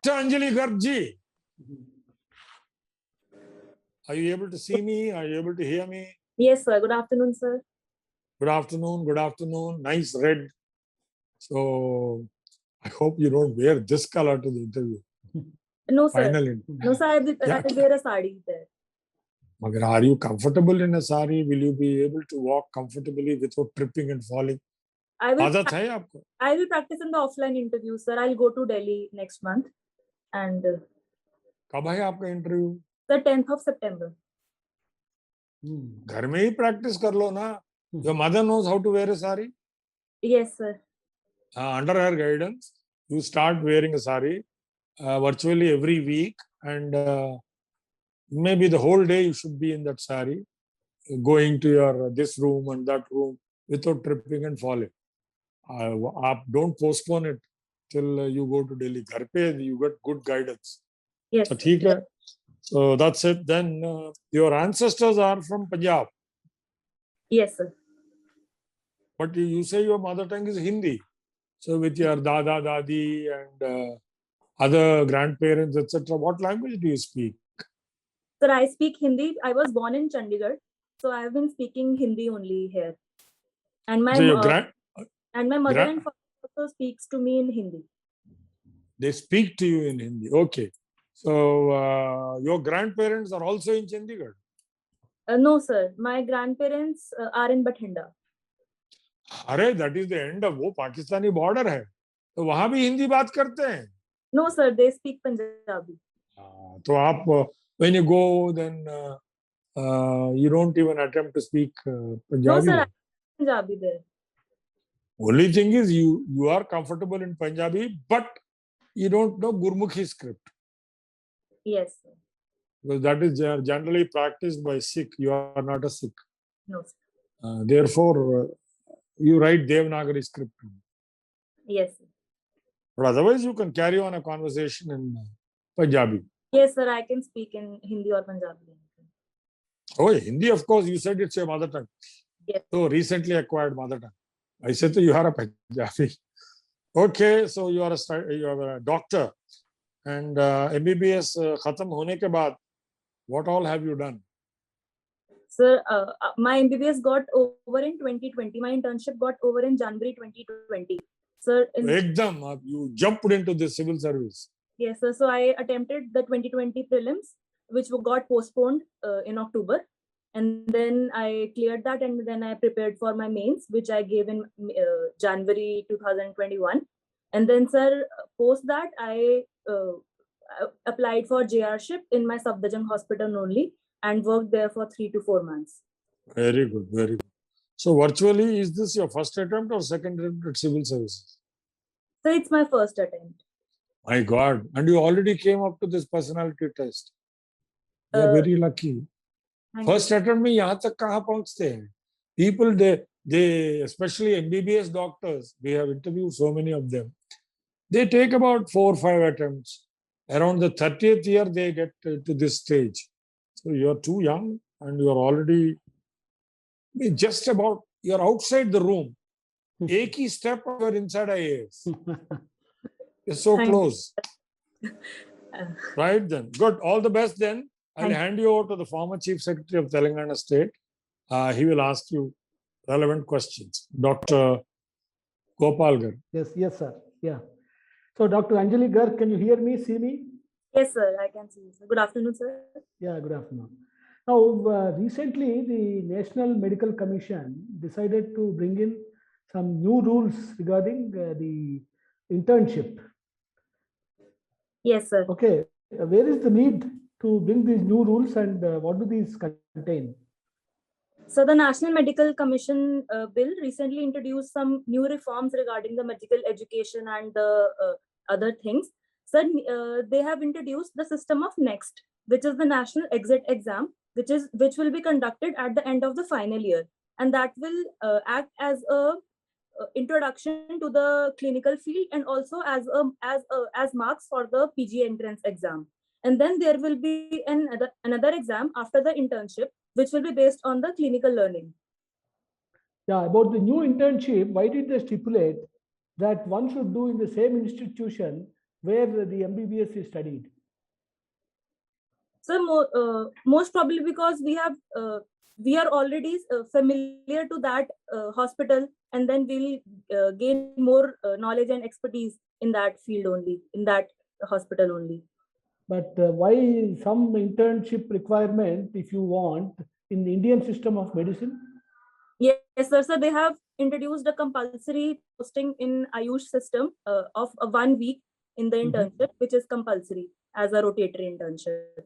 Dr. Anjali Garg ji. Are you able to see me? Are you able to hear me? Yes, sir. Good afternoon, sir. Good afternoon. Good afternoon. Nice red. So I hope you don't wear this color to the interview. No, sir. Finally. No, sir. I'll wear a sari there. Are you comfortable in a sari? Will you be able to walk comfortably without tripping and falling? I will practice in the offline interview, sir. I'll go to Delhi next month. And कब है आपका interview? The 10th of September. घर में ही practice कर लो ना. Your mother knows how to wear a sari? Yes, sir. Under her guidance, you start wearing a sari virtually every week, and maybe the whole day you should be in that sari, going to your this room and that room without tripping and falling. Don't postpone it till you go to Delhi. Ghar pe you get good guidance. Yes. So, theek hai. So that's it. Then your ancestors are from Punjab. Yes, sir. But you say your mother tongue is Hindi. So with your dada, dadi, and other grandparents, etc., what language do you speak? Sir, I speak Hindi. I was born in Chandigarh, so I have been speaking Hindi only here. And my mother and father also speaks to me in Hindi. They speak to you in Hindi. Okay. So your grandparents are also in Chandigarh? No, sir. My grandparents are in Bathinda. अरे that is the end of वो Pakistani border है तो वहां भी हिंदी बात करते हैं? No, sir. They speak Punjabi. तो आप when you go then you don't even attempt to speak Punjabi? No, sir. I speak Punjabi there. Only thing is you are comfortable in Punjabi, but you don't know Gurmukhi script. Yes, sir. Because that is generally practiced by Sikh. You are not a Sikh. No, sir. Therefore, you write Devanagari script. Yes, sir. But otherwise, you can carry on a conversation in Punjabi. Yes, sir. I can speak in Hindi or Punjabi. Oh, Hindi, of course. You said it's your mother tongue. Yes. So, recently acquired mother tongue. I said you are a Punjabi. Okay, so you are a doctor. And MBBS khatam hone ke baad, what all have you done? Sir, my MBBS got over in 2020. My internship got over in January 2020. Sir, Ekdam, you jumped into the civil service. Yes, sir. So I attempted the 2020 prelims, which got postponed in October. And then I cleared that, and then I prepared for my mains, which I gave in January 2021. And then, sir, post that, I applied for JR-ship in my Safdarjung hospital only and worked there for 3 to 4 months. Very good, very good. So virtually, is this your first attempt or second attempt at civil services? So it's my first attempt. My God. And you already came up to this personality test. You are very lucky. First attempt में यहाँ तक कहाँ पहुँचते हैं? People, they especially MBBS doctors, we have interviewed so many of them. They take about 4 or 5 attempts. Around the 30th year, they get to this stage. So you're too young and you're already just about, you're outside the room. एक ही step of you're inside IAS. You're so close. Right then. Good. All the best then. I'll hand you over to the former Chief Secretary of Telangana State. He will ask you relevant questions. Dr. Gopal Garg. Yes, sir. Yeah. So, Dr. Anjali Garg, can you hear me, see me? Yes, sir. I can see you, sir. Good afternoon, sir. Yeah, good afternoon. Now, recently, the National Medical Commission decided to bring in some new rules regarding the internship. Yes, sir. Okay. Where is the need to bring these new rules, and what do these contain? So the National Medical Commission bill recently introduced some new reforms regarding the medical education and the other things. So they have introduced the system of NEXT, which is the National Exit Exam, which will be conducted at the end of the final year, and that will act as a introduction to the clinical field and also as marks for the PG entrance exam. And then there will be another exam after the internship, which will be based on the clinical learning. Yeah, about the new internship, why did they stipulate that one should do in the same institution where the MBBS is studied? So most probably because we are already familiar to that hospital, and then we'll gain more knowledge and expertise in that field only, in that hospital only. But why some internship requirement if you want in the Indian system of medicine? Yes, sir. So they have introduced a compulsory posting in AYUSH system of 1 week in the internship, which is compulsory as a rotatory internship.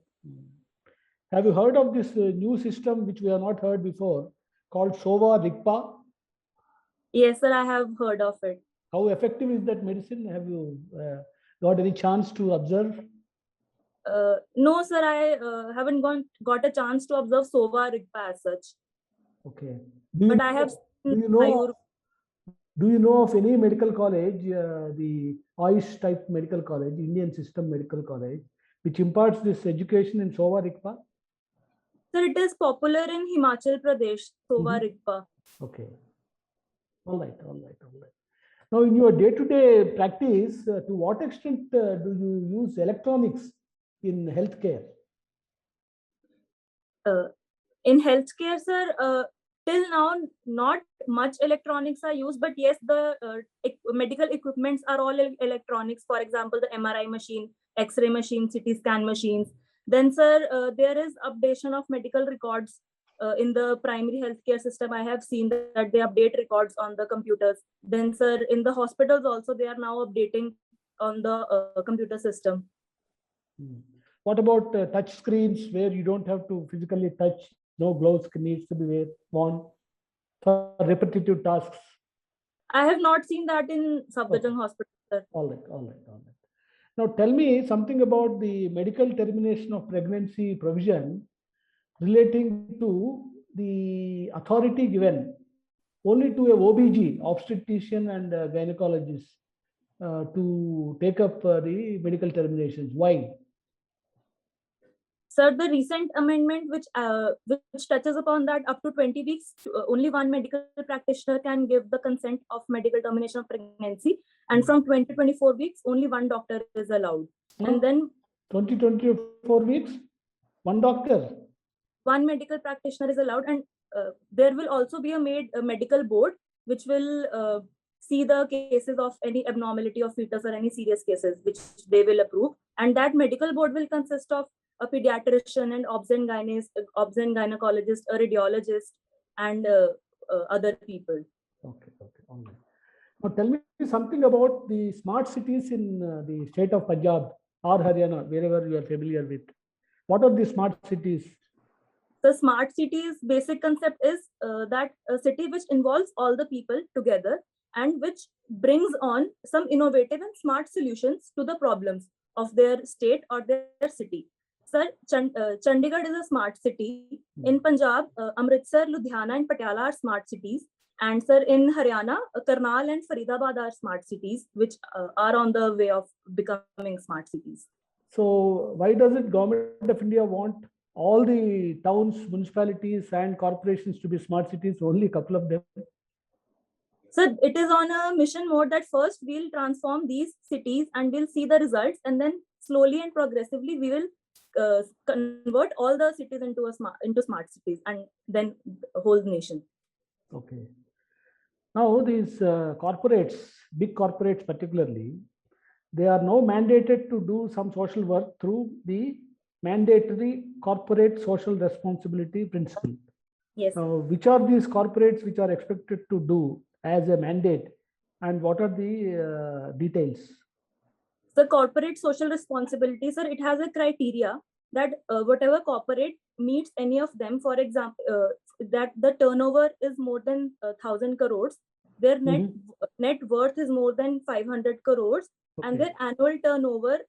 Have you heard of this new system which we have not heard before called SOVA RIGPA? Yes, sir. I have heard of it. How effective is that medicine? Have you got any chance to observe? No, sir. I haven't got a chance to observe SOVA RIGPA as such. Okay. But I have do you know of any medical college, the AYUSH type medical college, Indian system medical college, which imparts this education in SOVA RIGPA? Sir, it is popular in Himachal Pradesh, SOVA RIGPA. Okay. All right. Now, in your day-to-day practice, to what extent do you use electronics in healthcare? In healthcare, sir, till now, not much electronics are used, but yes, the medical equipments are all electronics. For example, the MRI machine, X-ray machine, CT scan machines. Then, sir, there is updation of medical records in the primary healthcare system. I have seen that they update records on the computers. Then, sir, in the hospitals also, they are now updating on the computer system. What about touch screens where you don't have to physically touch? No gloves needs to be worn for repetitive tasks. I have not seen that in Safdarjung Hospital, sir. All right. Now tell me something about the medical termination of pregnancy provision relating to the authority given only to a OBG, obstetrician and gynecologist, to take up the medical terminations. Why? Sir, the recent amendment which touches upon that up to 20 weeks, only one medical practitioner can give the consent of medical termination of pregnancy. And from 20 to 24 weeks, only one doctor is allowed. And then 24 weeks, one doctor? One medical practitioner is allowed. And there will also be a medical board which will see the cases of any abnormality of fetus or any serious cases, which they will approve. And that medical board will consist of a pediatrician and obs and gynecologist, a radiologist, and other people. Okay. All right. Now tell me something about the smart cities in the state of Punjab or Haryana, wherever you are familiar with. What are the smart cities? The smart cities basic concept is that a city which involves all the people together and which brings on some innovative and smart solutions to the problems of their state or their city. Sir, Chandigarh is a smart city. In Punjab, Amritsar, Ludhiana, and Patiala are smart cities. And sir, in Haryana, Karnal and Faridabad are smart cities, which are on the way of becoming smart cities. So why does it Government of India want all the towns, municipalities, and corporations to be smart cities? Only a couple of them. So it is on a mission mode that first we'll transform these cities and we'll see the results, and then slowly and progressively we will convert all the cities into smart cities, and then the whole nation. Okay. Now these corporates, big corporates particularly, they are now mandated to do some social work through the mandatory corporate social responsibility principle. Yes. Now, which are these corporates which are expected to do as a mandate, and what are the details? The corporate social responsibility, sir, it has a criteria that whatever corporate meets any of them, for example, that the turnover is more than 1,000 crores, their net worth is more than 500 crores, and their annual turnover,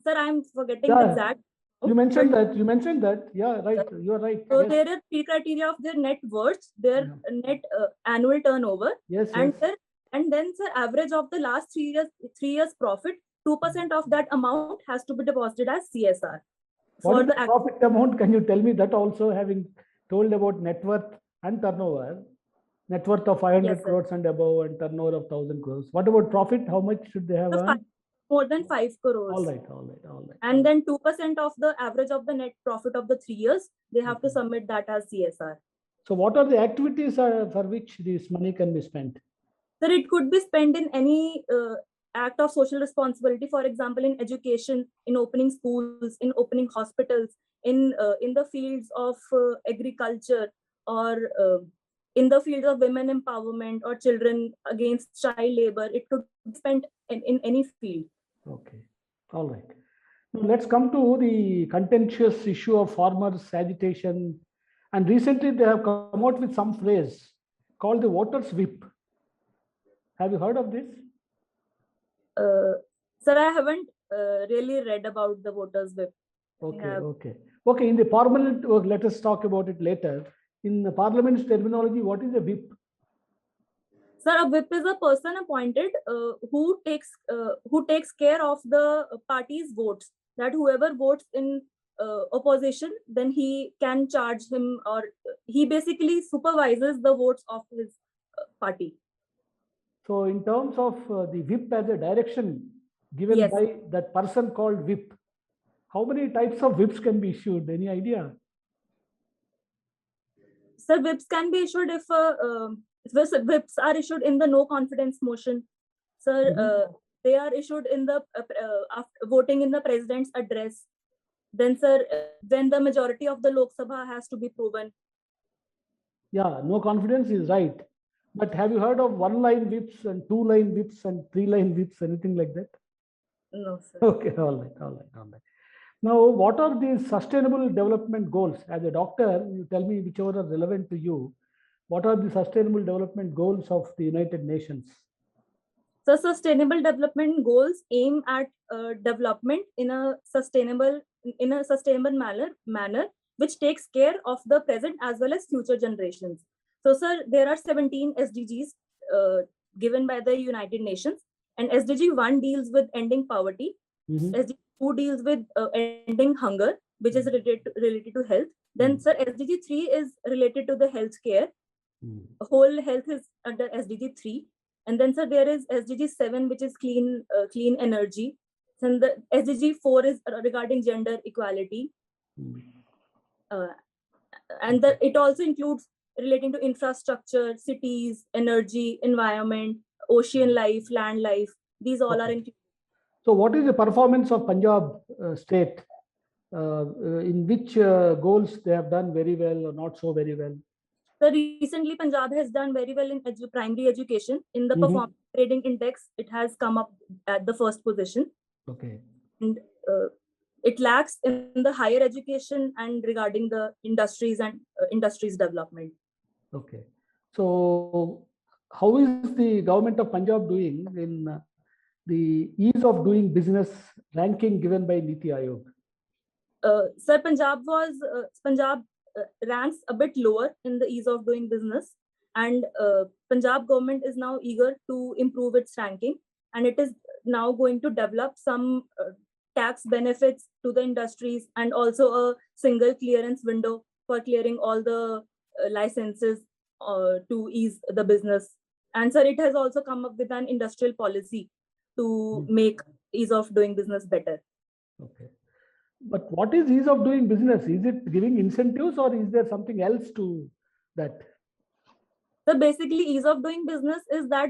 sir, I'm forgetting the exact. You mentioned that. Yeah, right. You're right. So there are three criteria of their net worth, their net annual turnover, and then sir, average of the last 3 years profit. 2% of that amount has to be deposited as CSR. What is the profit amount? Can you tell me that also, having told about net worth and turnover? Net worth of 500 crores and above and turnover of 1,000 crores. What about profit? How much should they have earned? more than 5 crores. All right. And then 2% of the average of the net profit of the 3 years, they have to submit that as CSR. So what are the activities for which this money can be spent? Sir, it could be spent in any act of social responsibility, for example, in education, in opening schools, in opening hospitals, in the fields of agriculture, or in the field of women empowerment or children against child labor. It could be spent in any field. Okay, all right. Now let's come to the contentious issue of farmers' agitation. And recently they have come out with some phrase called the voters' whip. Have you heard of this? Sir, I haven't really read about the voters' whip. Okay. In the parliament, let us talk about it later. In the parliament's terminology, what is a whip? Sir, a whip is a person appointed who takes care of the party's votes. That whoever votes in opposition, then he can charge him, or he basically supervises the votes of his party. So in terms of the whip as a direction given by that person called whip, how many types of whips can be issued? Any idea? Sir, whips can be issued if whips are issued in the no confidence motion. Sir, they are issued in the after voting in the president's address. Then, sir, when the majority of the Lok Sabha has to be proven. Yeah, no confidence is right. But have you heard of 1-line whips and 2-line whips and 3-line whips, anything like that? No, sir. Okay, all right. Now, what are the sustainable development goals? As a doctor, you tell me whichever are relevant to you. What are the sustainable development goals of the United Nations? So, sustainable development goals aim at development in a sustainable manner, which takes care of the present as well as future generations. So, sir, there are 17 SDGs given by the United Nations, and SDG 1 deals with ending poverty. SDG 2 deals with ending hunger, which is related to health. Then, sir, SDG 3 is related to the health care. Whole health is under SDG 3. And then, sir, there is SDG 7, which is clean energy. Then the SDG 4 is regarding gender equality. And it also includes relating to infrastructure, cities, energy, environment, ocean life, land life. These all are included. So what is the performance of Punjab state? In which goals they have done very well or not so very well? So recently, Punjab has done very well in primary education. In the performance grading index, it has come up at the first position. Okay. And it lacks in the higher education and regarding the industries and industries development. Okay. So how is the government of Punjab doing in the ease of doing business ranking given by Niti Aayog? Sir, Punjab ranks a bit lower in the ease of doing business, and Punjab government is now eager to improve its ranking, and it is now going to develop some tax benefits to the industries and also a single clearance window for clearing all the licenses to ease the business. And sir, it has also come up with an industrial policy to make ease of doing business better. Okay. But what is ease of doing business? Is it giving incentives or is there something else to that? So basically, ease of doing business is that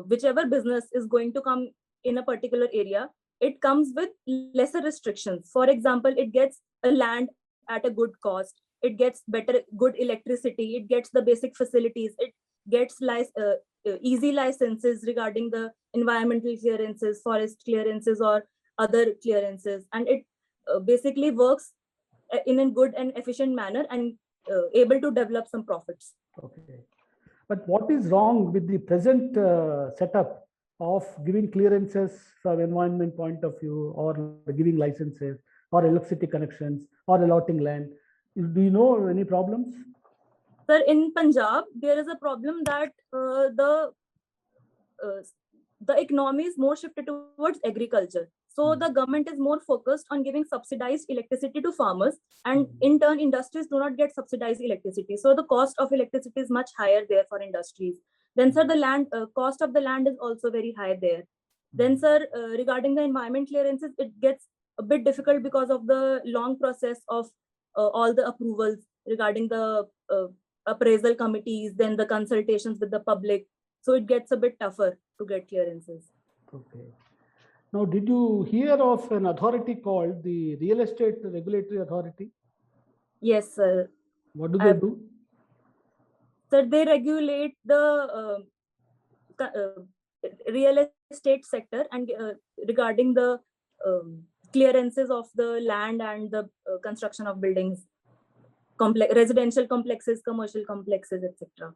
whichever business is going to come in a particular area, it comes with lesser restrictions. For example, it gets a land at a good cost. It gets good electricity. It gets the basic facilities. It gets easy licenses regarding the environmental clearances, forest clearances, or other clearances, and it basically works in a good and efficient manner and able to develop some profits. Okay, but what is wrong with the present setup of giving clearances from environment point of view, or giving licenses, or electricity connections, or allotting land? Do you know any problems? Sir, in Punjab, there is a problem that the economy is more shifted towards agriculture. So the government is more focused on giving subsidized electricity to farmers, and in turn, industries do not get subsidized electricity. So the cost of electricity is much higher there for industries. Then, sir, the cost of the land is also very high there. Then, sir, regarding the environment clearances, it gets a bit difficult because of the long process of all the approvals regarding the appraisal committees, then the consultations with the public. So it gets a bit tougher to get clearances. Okay. Now, did you hear of an authority called the Real Estate Regulatory Authority? Yes, sir. What do they do? Sir, they regulate the real estate sector and regarding the clearances of the land and the construction of buildings, residential complexes, commercial complexes, etc.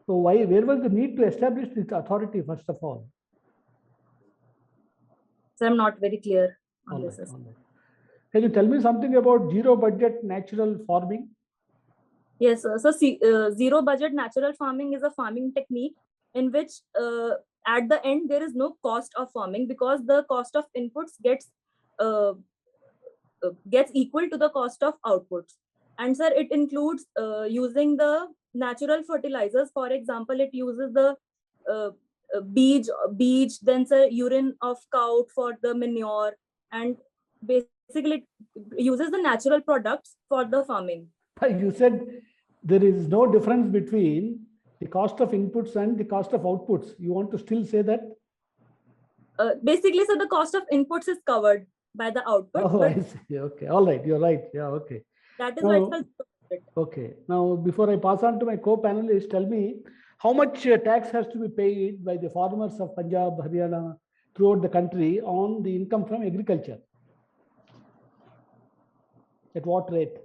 So where was the need to establish this authority first of all? So I'm not very clear on All this. right, all right. Can you tell me something about zero budget natural farming? Yes, sir. So zero budget natural farming is a farming technique in which at the end there is no cost of farming because the cost of inputs gets equal to the cost of outputs. And sir, it includes using the natural fertilizers. For example, it uses the beach, then sir, urine of cow for the manure, and basically it uses the natural products for the farming. You said there is no difference between the cost of inputs and the cost of outputs. You want to still say that? Basically, so the cost of inputs is covered by the output. Oh, I see. Okay. All right. You're right. Yeah. Okay. That is why it's called. Okay. Now, before I pass on to my co-panelists, tell me how much tax has to be paid by the farmers of Punjab, Haryana, throughout the country on the income from agriculture? At what rate?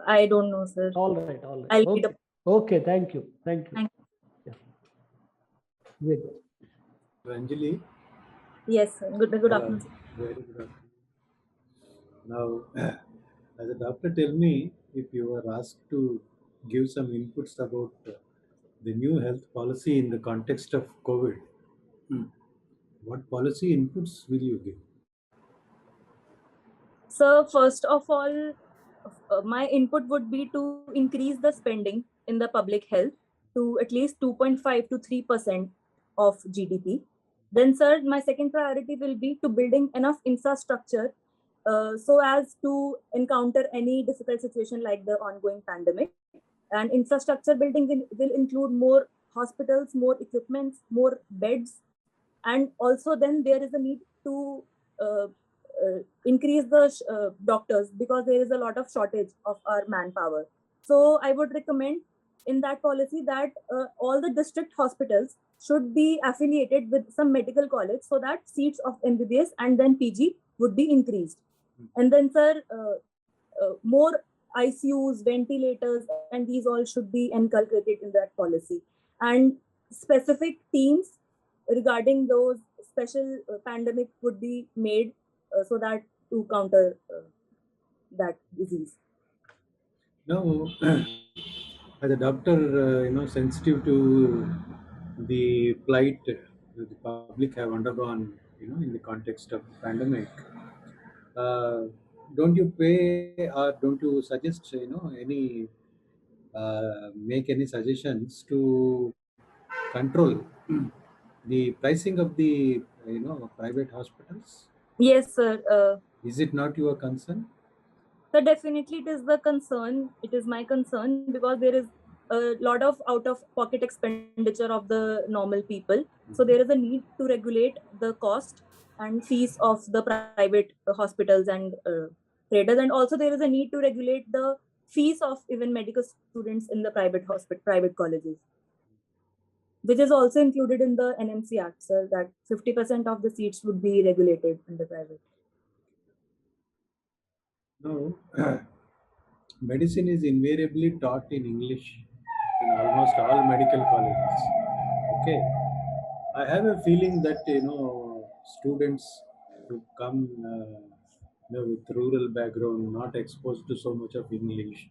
I don't know, sir. All right. All right. I'll Okay. Okay. Thank you. Thank you. Thank you. Yeah. Anjali. Yes, sir. Good afternoon. Very good afternoon. Now, as a doctor, tell me if you were asked to give some inputs about the new health policy in the context of COVID. What policy inputs will you give? So, first of all, my input would be to increase the spending in the public health to at least 2.5 to 3% of GDP. Then, sir, my second priority will be to building enough infrastructure so as to encounter any difficult situation like the ongoing pandemic. And infrastructure building will include more hospitals, more equipments, more beds, and also then there is a need to increase the doctors because there is a lot of shortage of our manpower. So I would recommend in that policy that all the district hospitals should be affiliated with some medical college so that seats of MBBS and then PG would be increased. And then, sir, more ICUs, ventilators, and these all should be inculcated in that policy. And specific teams regarding those special pandemic would be made so that to counter that disease. Now, as a doctor, sensitive to the plight the public have undergone, in the context of pandemic. Don't you pay or don't you suggest, any make any suggestions to control the pricing of the, private hospitals? Yes, sir. Is it not your concern? So definitely it is the concern. It is my concern because there is a lot of out-of-pocket expenditure of the normal people. So there is a need to regulate the cost and fees of the private hospitals and traders, and also there is a need to regulate the fees of even medical students in the private colleges, which is also included in the NMC Act, sir, that 50% of the seats would be regulated in the private. No, medicine is invariably taught in English in almost all medical colleges. Okay, I have a feeling that students who come with rural background, not exposed to so much of English,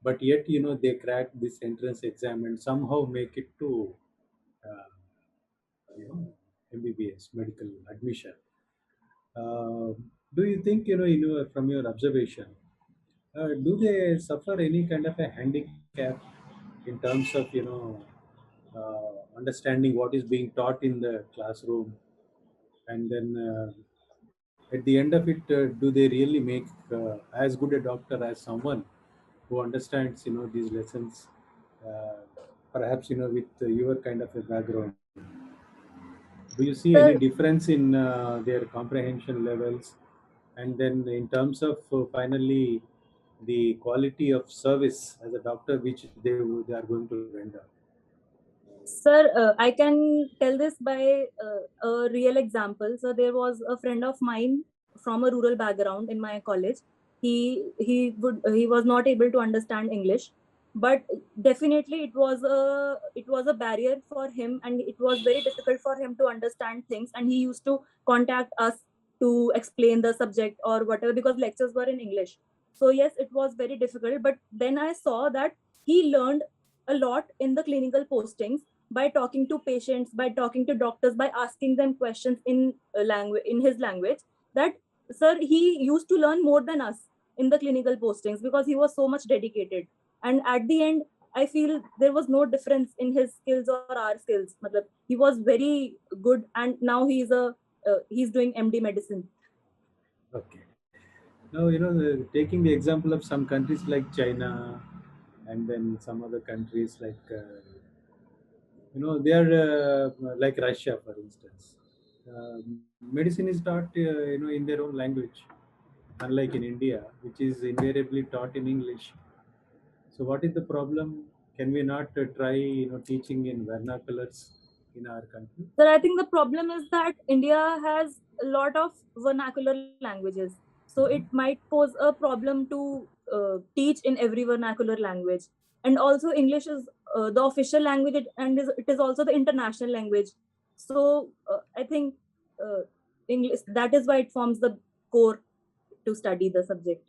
but yet they crack this entrance exam and somehow make it to uh, MBBS medical admission. Uh, do you think from your observation? Do they suffer any kind of a handicap in terms of understanding what is being taught in the classroom, and then at the end of it, do they really make as good a doctor as someone who understands these lessons, uh, perhaps with your kind of a background? Do you see any Sir, difference in their comprehension levels, and then in terms of finally the quality of service as a doctor which they are going to render? I can tell this by a real example. So there was a friend of mine from a rural background in my college. He was not able to understand English, but definitely it was a barrier for him, and it was very difficult for him to understand things. And he used to contact us to explain the subject or whatever, because lectures were in English. So yes, it was very difficult. But then I saw that he learned a lot in the clinical postings by talking to patients, by talking to doctors, by asking them questions in language, in his language. That, sir, he used to learn more than us in the clinical postings because he was so much dedicated. And at the end, I feel there was no difference in his skills or our skills. Matlab, he was very good, and now he's doing MD medicine. Okay. Now, taking the example of some countries like China, and then some other countries like, they are like Russia, for instance. Medicine is taught, in their own language, unlike in India, which is invariably taught in English. So, what is the problem? Can we not try, teaching in vernaculars in our country? So I think the problem is that India has a lot of vernacular languages. So it might pose a problem to teach in every vernacular language. And also English is the official language, it is also the international language. So I think English, that is why it forms the core to study the subject.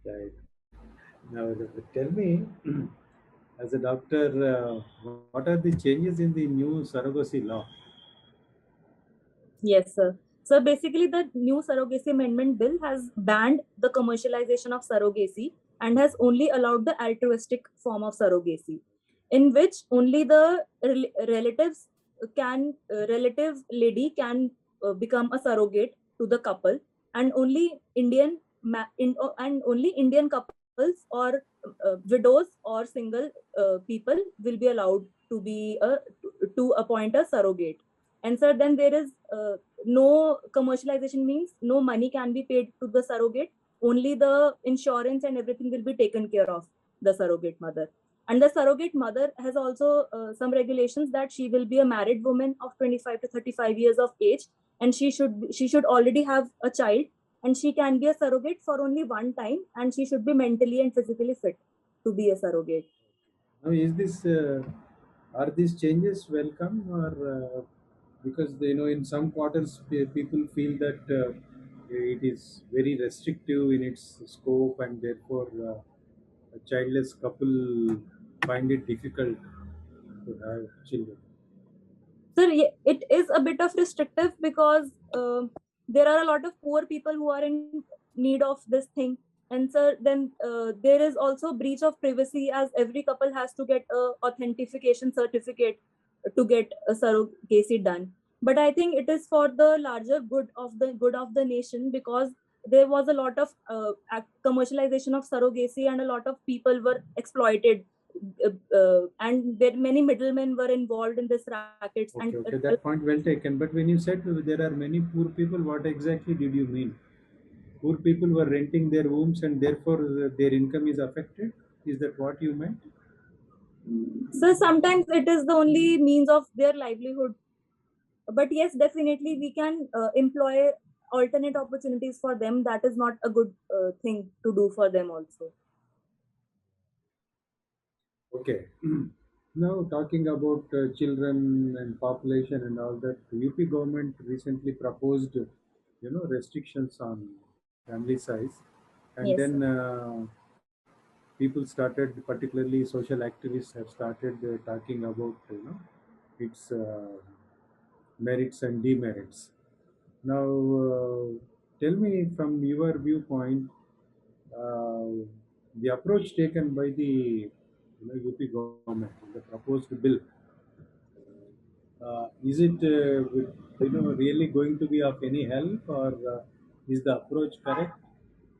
Right. Now, tell me, as a doctor, what are the changes in the new surrogacy law? Yes, sir. So basically, the new surrogacy amendment bill has banned the commercialization of surrogacy and has only allowed the altruistic form of surrogacy, in which only the relatives relative lady can become a surrogate to the couple, and only and only Indian couples or widows or single people will be allowed to to appoint a surrogate. And sir, then there is no commercialization, means no money can be paid to the surrogate. Only the insurance and everything will be taken care of the surrogate mother. And the surrogate mother has also some regulations that she will be a married woman of 25 to 35 years of age, and she should already have a child, and she can be a surrogate for only one time, and she should be mentally and physically fit to be a surrogate. Now, are these changes welcome, or because in some quarters people feel that it is very restrictive in its scope, and therefore a childless couple find it difficult to have children. Sir, it is a bit of restrictive because there are a lot of poor people who are in need of this thing. And sir, then there is also breach of privacy, as every couple has to get a authentication certificate to get a surrogacy done. But I think it is for the larger good of the nation, because there was a lot of commercialization of surrogacy, and a lot of people were exploited, and there many middlemen were involved in this rackets. And Okay, okay, that point well taken. But when you said there are many poor people, what exactly did you mean? Poor people were renting their homes, and therefore their income is affected. Is that what you meant? so sometimes it is the only means of their livelihood. But yes, definitely we can employ alternate opportunities for them. That is not a good thing to do for them also. Okay. Now, talking about children and population and all that, UP government recently proposed, restrictions on family size, and Yes, sir. then people started, particularly social activists, have started talking about, its merits and demerits. Now, tell me from your viewpoint, uh, the approach taken by the UP government, the proposed bill, is it really going to be of any help, or is the approach correct,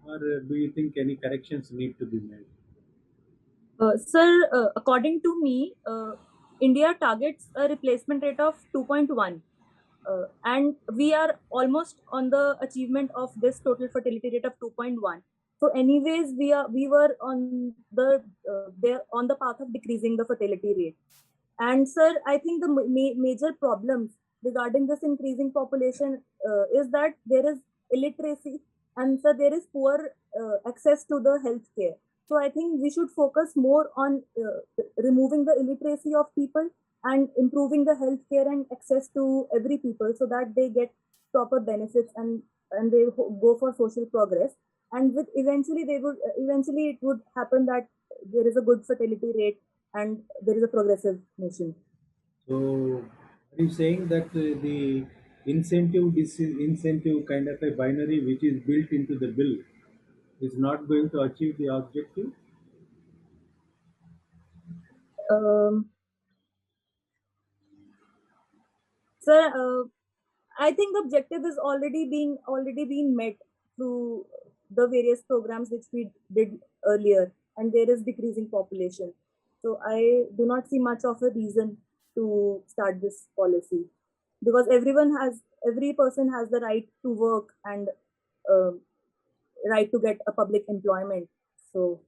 or do you think any corrections need to be made? Sir, according to me, India targets a replacement rate of 2.1. And we are almost on the achievement of this total fertility rate of 2.1. So anyways, we were on the there on the path of decreasing the fertility rate. And sir, I think the major problems regarding this increasing population is that there is illiteracy, and sir, there is poor access to the healthcare. So I think we should focus more on removing the illiteracy of people and improving the healthcare and access to every people, so that they get proper benefits and they go for social progress. And with eventually it would happen that there is a good fertility rate and there is a progressive nation. So, are you saying that the incentive kind of a binary which is built into the bill is not going to achieve the objective? Um, Sir, I think the objective is already being met through the various programs which we did earlier, and there is decreasing population. So I do not see much of a reason to start this policy, because every person has the right to work and uh, right to get a public employment. So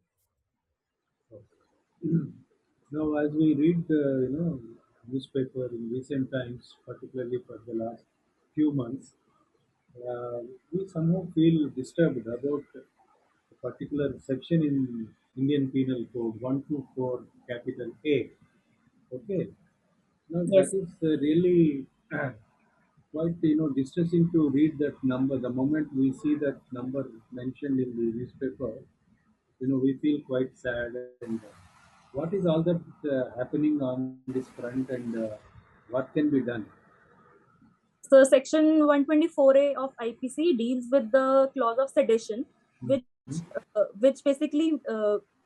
Now, as we read the newspaper in recent times, particularly for the last few months, we somehow feel disturbed about a particular section in Indian Penal Code 124 capital A. Okay, now that yes, is really quite distressing to read that number. The moment we see that number mentioned in the newspaper, we feel quite sad. And what is all that happening on this front, and what can be done? so Section 124A of IPC deals with the clause of sedition, which basically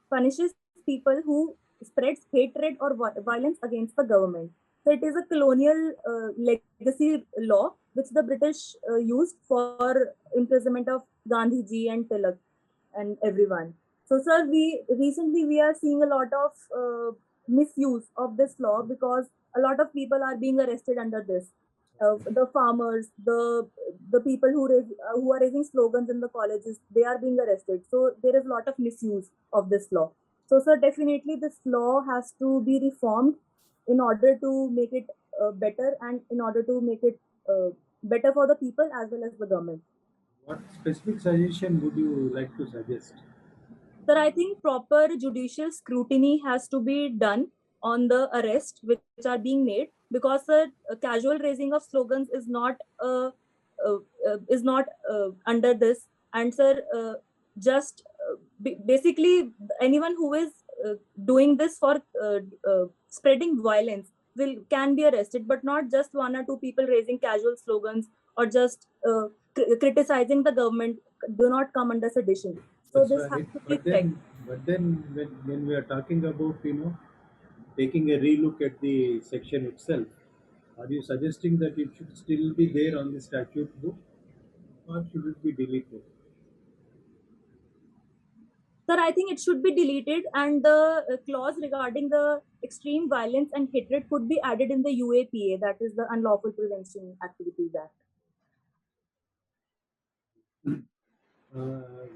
punishes people who spreads hatred or violence against the government. So it is a colonial legacy law which the British used for imprisonment of Gandhi ji and Tilak and everyone. So, sir, we are seeing a lot of misuse of this law, because a lot of people are being arrested under this. The farmers, the people who are raising slogans in the colleges, they are being arrested. So there is a lot of misuse of this law. So, sir, definitely this law has to be reformed in order to make it better, and in order to make it better for the people as well as the government. What specific suggestion would you like to suggest? Sir, I think proper judicial scrutiny has to be done on the arrests which are being made, because sir, casual raising of slogans is not under this. And sir, just basically anyone who is doing this for spreading violence can be arrested, but not just one or two people raising casual slogans or just criticizing the government do not come under sedition. So That's this has right. to be But checked. then when we are talking about taking a relook at the section itself, are you suggesting that it should still be there on the statute book, or should it be deleted? Sir, I think it should be deleted, and the clause regarding the extreme violence and hatred could be added in the UAPA, that is the Unlawful Prevention Activities Act.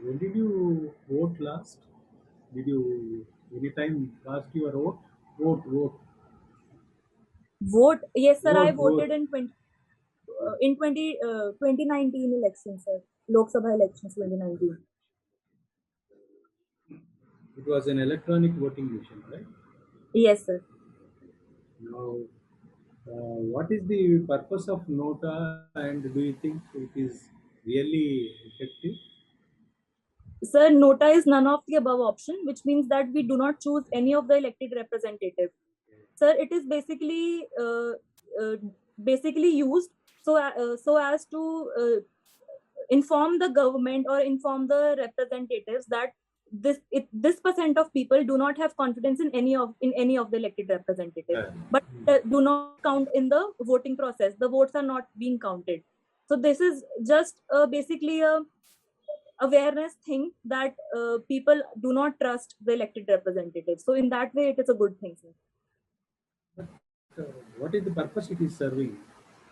When did you vote last? Did you anytime cast your vote? Vote. Vote? Yes, sir, I Vote. voted in 2019 elections, sir. Lok Sabha elections 2019. It was an electronic voting machine, right? Yes, sir. Now, what is the purpose of Nota, and do you think it is really effective? Sir, Nota is none of the above option, which means that we do not choose any of the elected representative. Sir, it is basically used so as to inform the government or inform the representatives that this percent of people do not have confidence in any of the elected representatives, Yeah. but do not count in the voting process. The votes are not being counted. So this is just basically a awareness thing that people do not trust the elected representatives. So in that way, it is a good thing, sir. What is the purpose it is serving,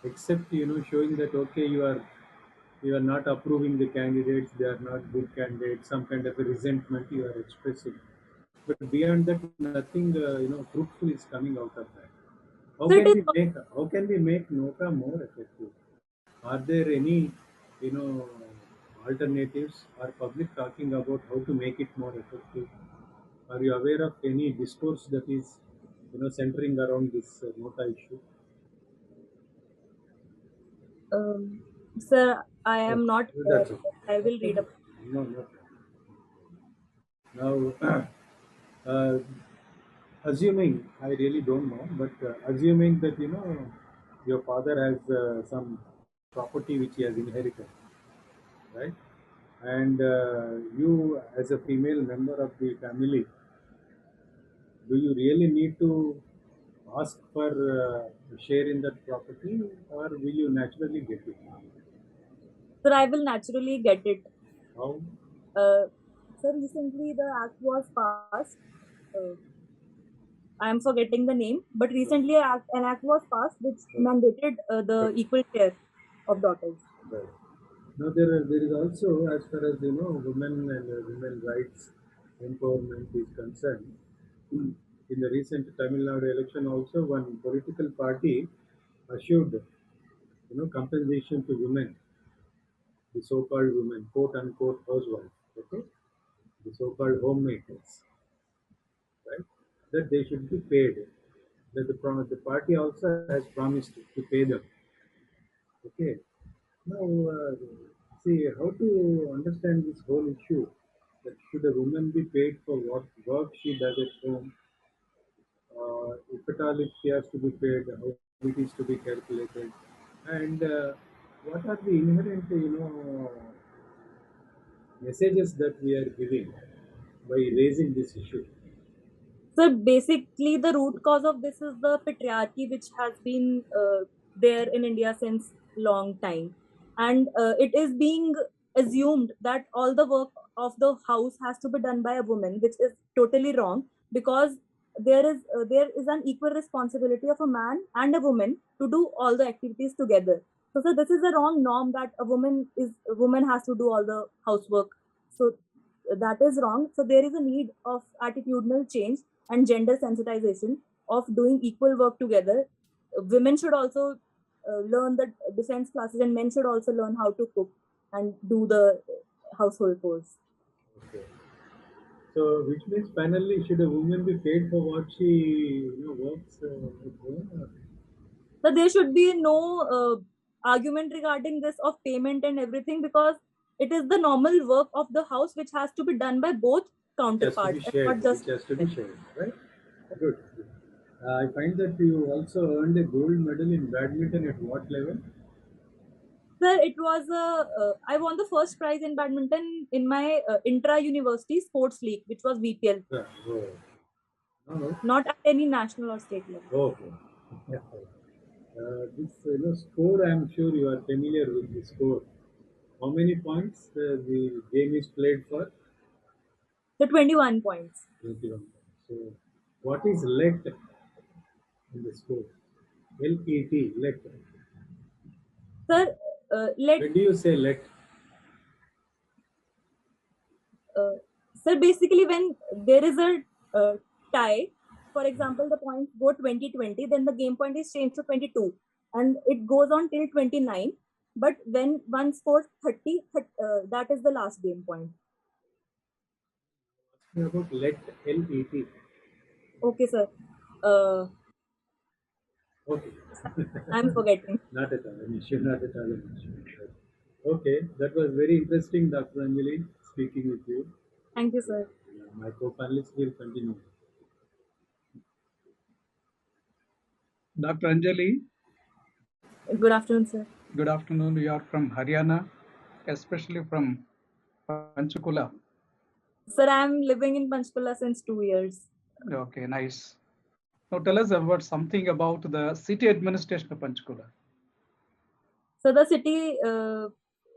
except showing that okay, you are not approving the candidates, they are not good candidates, some kind of a resentment you are expressing, but beyond that nothing fruitful is coming out of that. How So it can is we make NOCA more effective? Are there any alternatives? Are public talking about how to make it more effective? Are you aware of any discourse that is centering around this NOTA issue? sir, I am Okay, not that's it. I will read up. No, no. Now, uh, assuming, I really don't know, but assuming that your father has some property which he has inherited, right? And you, as a female member of the family, do you really need to ask for a share in that property, or will you naturally get it? Sir, I will naturally get it. How? Sir, recently the act was passed. Uh, I am forgetting the name, but recently an act was passed which mandated the equal share of daughters. Right. Now there is also, as far as women and women rights empowerment is concerned, in the recent Tamil Nadu election also one political party assured compensation to women, the so-called women, quote unquote housewives, okay, the so-called homemakers, right? That they should be paid. That the party also has promised to pay them. Okay. Now, see how to understand this whole issue. That should a woman be paid for what work she does at home? If at all, if she has to be paid, how it is to be calculated, and what are the inherent, messages that we are giving by raising this issue? So basically, the root cause of this is the patriarchy, which has been there in India since long time, and it is being assumed that all the work of the house has to be done by a woman, which is totally wrong, because there is an equal responsibility of a man and a woman to do all the activities together. So this is a wrong norm that a woman has to do all the housework. So that is wrong. So there is a need of attitudinal change and gender sensitization of doing equal work together. Women should also learn the defense classes, and men should also learn how to cook and do the household chores. Okay. So, which means finally, should a woman be paid for what she works at home? So there should be no argument regarding this of payment and everything, because it is the normal work of the house which has to be done by both counterparts, not just Which has to be shared, right? Good. Good. I find that you also earned a gold medal in badminton at what level? Sir, it was I won the first prize in badminton in my intra-university sports league, which was VPL, Yeah. Oh. No. not at any national or state level. Okay. This score, I'm sure you are familiar with the score. How many points the game is played for? The 21 points. 21 points. So, what is let in the score? LET, let. Sir, let When do you say let? uh, sir, basically when there is a tie, for example, the points go 20-20, then the game point is changed to 22, and it goes on till 29. But when one scores 30, that is the last game point. About let, LET. Okay, sir. Uh, Okay. I'm forgetting. Not at all an issue, not at all an issue. Okay, that was very interesting, Dr. Anjali, speaking with you. Thank you, sir. My co-panelists will continue. Dr. Anjali, Good afternoon, sir. good afternoon. We are from Haryana, especially from Panchkula. Sir, I'm living in Panchkula since 2 years. Okay, nice. Now tell us about something about the city administration of Panchkula. So the city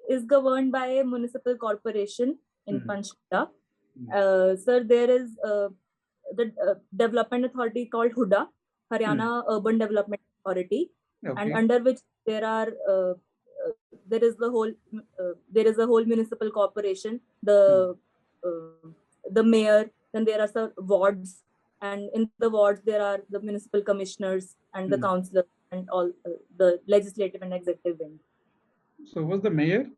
is governed by a municipal corporation in Panchkula. Sir, there is the development authority called HUDA, Haryana Urban Development Authority, and under which there are there is a whole municipal corporation, the mayor, then there are some wards, and in the wards there are the municipal commissioners and the councillors and all the legislative and executive wing. So was the mayor?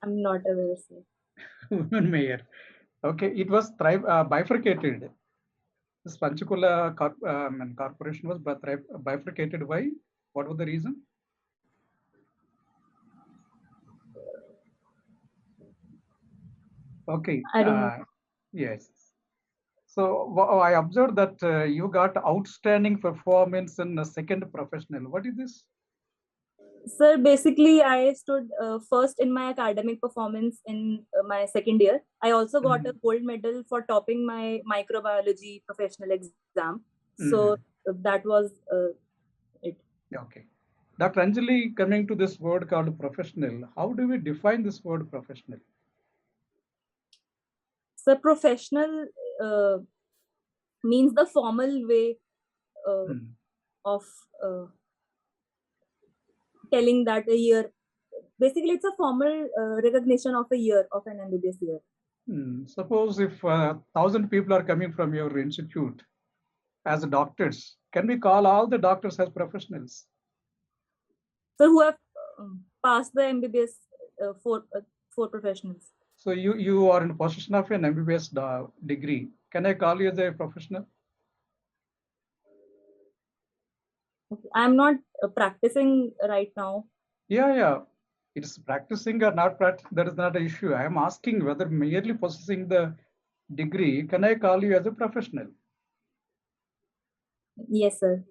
I'm not aware, sir. Women mayor. Okay, it was bifurcated. This Panchkula corporation was bifurcated. Why? What was the reason? Okay. I don't know. Yes. So I observed that you got outstanding performance in a second professional. What is this? Sir, basically, I stood first in my academic performance in my second year. I also got a gold medal for topping my microbiology professional exam. So that was it. Okay. Dr. Anjali, coming to this word called professional, how do we define this word professional? So professional means the formal way of telling that a year. Basically, it's a formal recognition of a year of an MBBS year. Suppose if 1,000 people are coming from your institute as doctors, can we call all the doctors as professionals? So who have passed the MBBS four professionals. So you are in possession of an MBBS degree. Can I call you as a professional? I'm not practicing right now. Yeah. It's practicing or not practicing, that is not an issue. I am asking whether merely possessing the degree, can I call you as a professional? Yes, sir.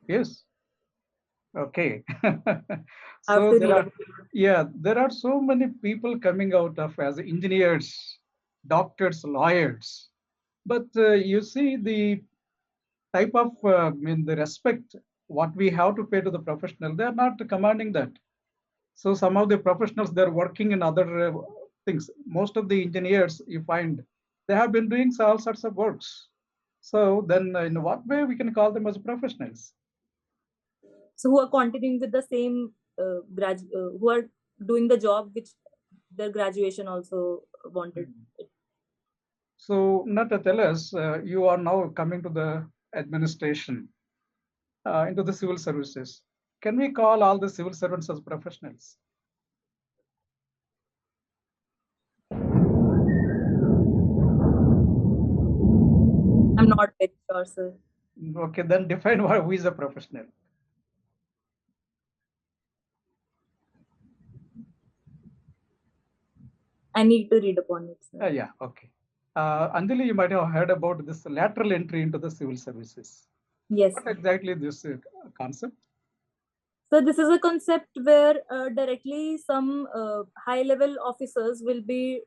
Yes. Okay. So there are so many people coming out of as engineers, doctors, lawyers, but you see the type of the respect what we have to pay to the professional, they are not commanding that. So some of the professionals, they're working in other things. Most of the engineers you find, they have been doing all sorts of works. So then in what way we can call them as professionals? So who are continuing with the same who are doing the job which their graduation also wanted. So not to tell us, you are now coming to the administration, into the civil services. Can we call all the civil servants as professionals? I'm not very sure, sir. Okay, then define who is a professional. I need to read upon it, sir. Yeah, okay. Anjali, you might have heard about this lateral entry into the civil services. Yes. What exactly this concept? So this is a concept where directly some high-level officers will be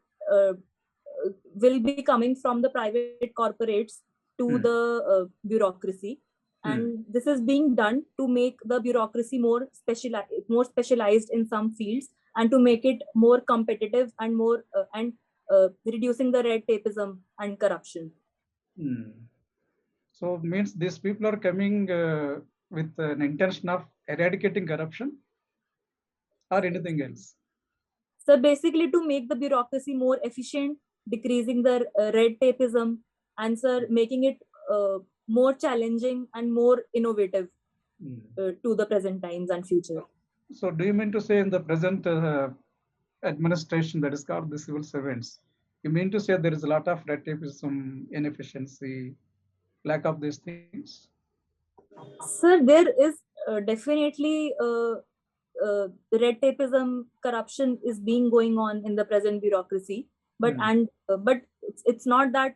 coming from the private corporates to the bureaucracy, and this is being done to make the bureaucracy more specialized in some fields, and to make it more competitive and more reducing the red tapeism and corruption. So means these people are coming with an intention of eradicating corruption or anything else? So basically to make the bureaucracy more efficient, decreasing the red tapeism, and sir, making it more challenging and more innovative to the present times and future. So do you mean to say in the present administration that is called the civil servants, you mean to say there is a lot of red tapeism, inefficiency, lack of these things? Sir, there is definitely red tapeism, corruption is being going on in the present bureaucracy, but but it's not that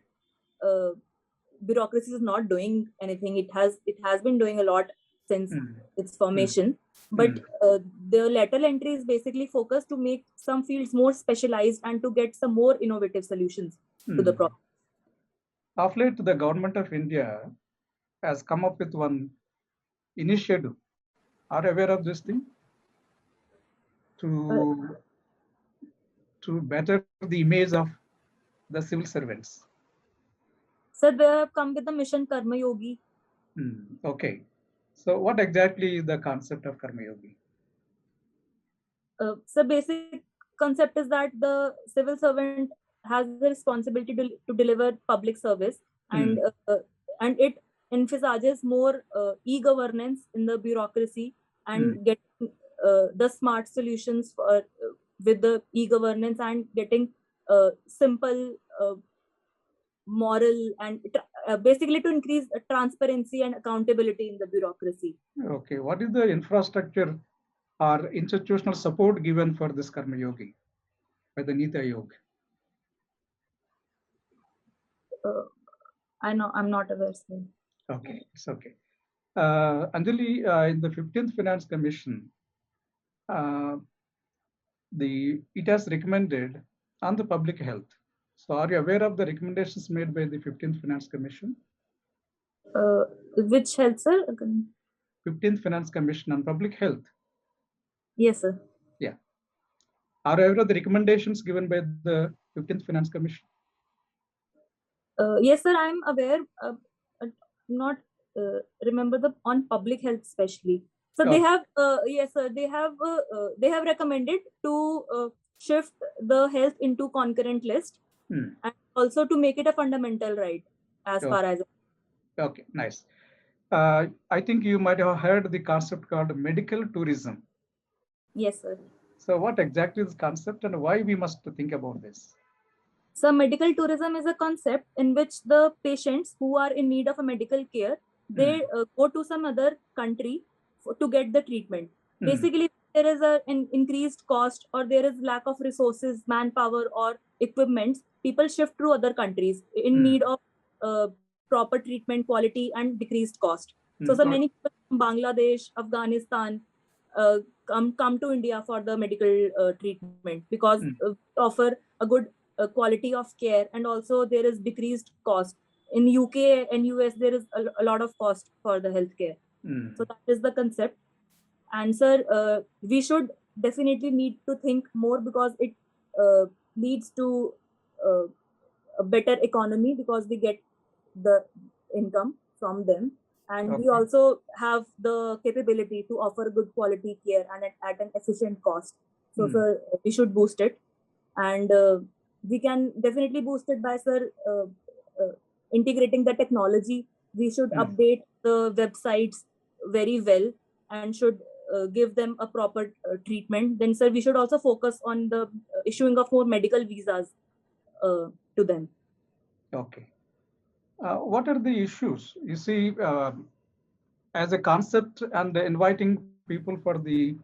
bureaucracy is not doing anything. It has been doing a lot since its formation. But the lateral entry is basically focused to make some fields more specialized and to get some more innovative solutions to the problem. Of late, the government of India has come up with one initiative. Are you aware of this thing? To better the image of the civil servants. So they have come with the mission Karma Yogi. Okay. So what exactly is the concept of Karma Yogi? So basic concept is that the civil servant has the responsibility to deliver public service, and it emphasizes more e-governance in the bureaucracy and getting the smart solutions for with the e-governance and getting simple moral and basically to increase transparency and accountability in the bureaucracy. Okay, what is the infrastructure or institutional support given for this Karma Yogi by the Niti Aayog? I'm not aware, sir. Okay, it's okay. Anjali, in the 15th Finance Commission, it has recommended on the public health. So are you aware of the recommendations made by the 15th Finance Commission? Which health, sir? 15th Finance Commission on public health. Yes, sir. Yeah. Are you aware of the recommendations given by the 15th Finance Commission? Yes, sir, I'm aware. Not remember the on public health especially. So they have, yes, sir, they have recommended to shift the health into concurrent list and also to make it a fundamental right as far as. Okay, nice. I think you might have heard the concept called medical tourism. Yes, sir. So what exactly is the concept and why we must think about this? So medical tourism is a concept in which the patients who are in need of a medical care, they go to some other country to get the treatment. Basically, there is an increased cost or there is lack of resources, manpower or equipment. People shift to other countries in need of proper treatment, quality and decreased cost. So many people from Bangladesh, Afghanistan come to India for the medical treatment because we offer a good quality of care, and also there is decreased cost. In UK and US, there is a lot of cost for the healthcare. So that is the concept. And sir, we should definitely need to think more because it leads to a better economy because we get the income from them. And we also have the capability to offer good quality care and at an efficient cost. So sir, we should boost it. And we can definitely boost it by, sir, integrating the technology. We should update the websites very well and should give them a proper treatment. Then, sir, we should also focus on the issuing of more medical visas to them. Okay. What are the issues? You see, as a concept and inviting people for the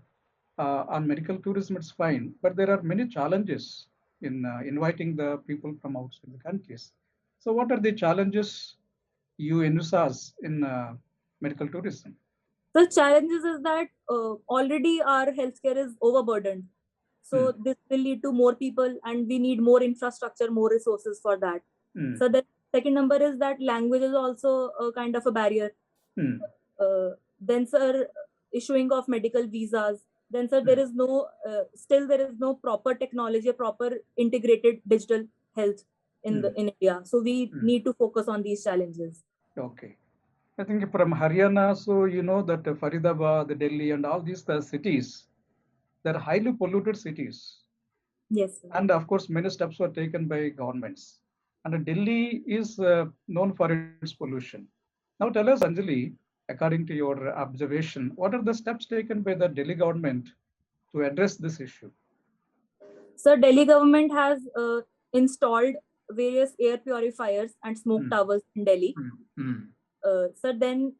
on medical tourism, it's fine, but there are many challenges in inviting the people from outside the countries. So what are the challenges you envisage in medical tourism? The challenges is that already our healthcare is overburdened. So this will lead to more people and we need more infrastructure, more resources for that. So the second number is that language is also a kind of a barrier. Then, sir, issuing of medical visas. Then, sir, there is no, still there is no proper technology, proper integrated digital health in India. So we need to focus on these challenges. Okay. I think from Haryana, so you know that Faridabad, Delhi and all these cities, they're highly polluted cities. Yes, sir. And of course, many steps were taken by governments. And Delhi is known for its pollution. Now tell us, Anjali, according to your observation, what are the steps taken by the Delhi government to address this issue? So Delhi government has installed various air purifiers and smoke towers in Delhi. Sir, then,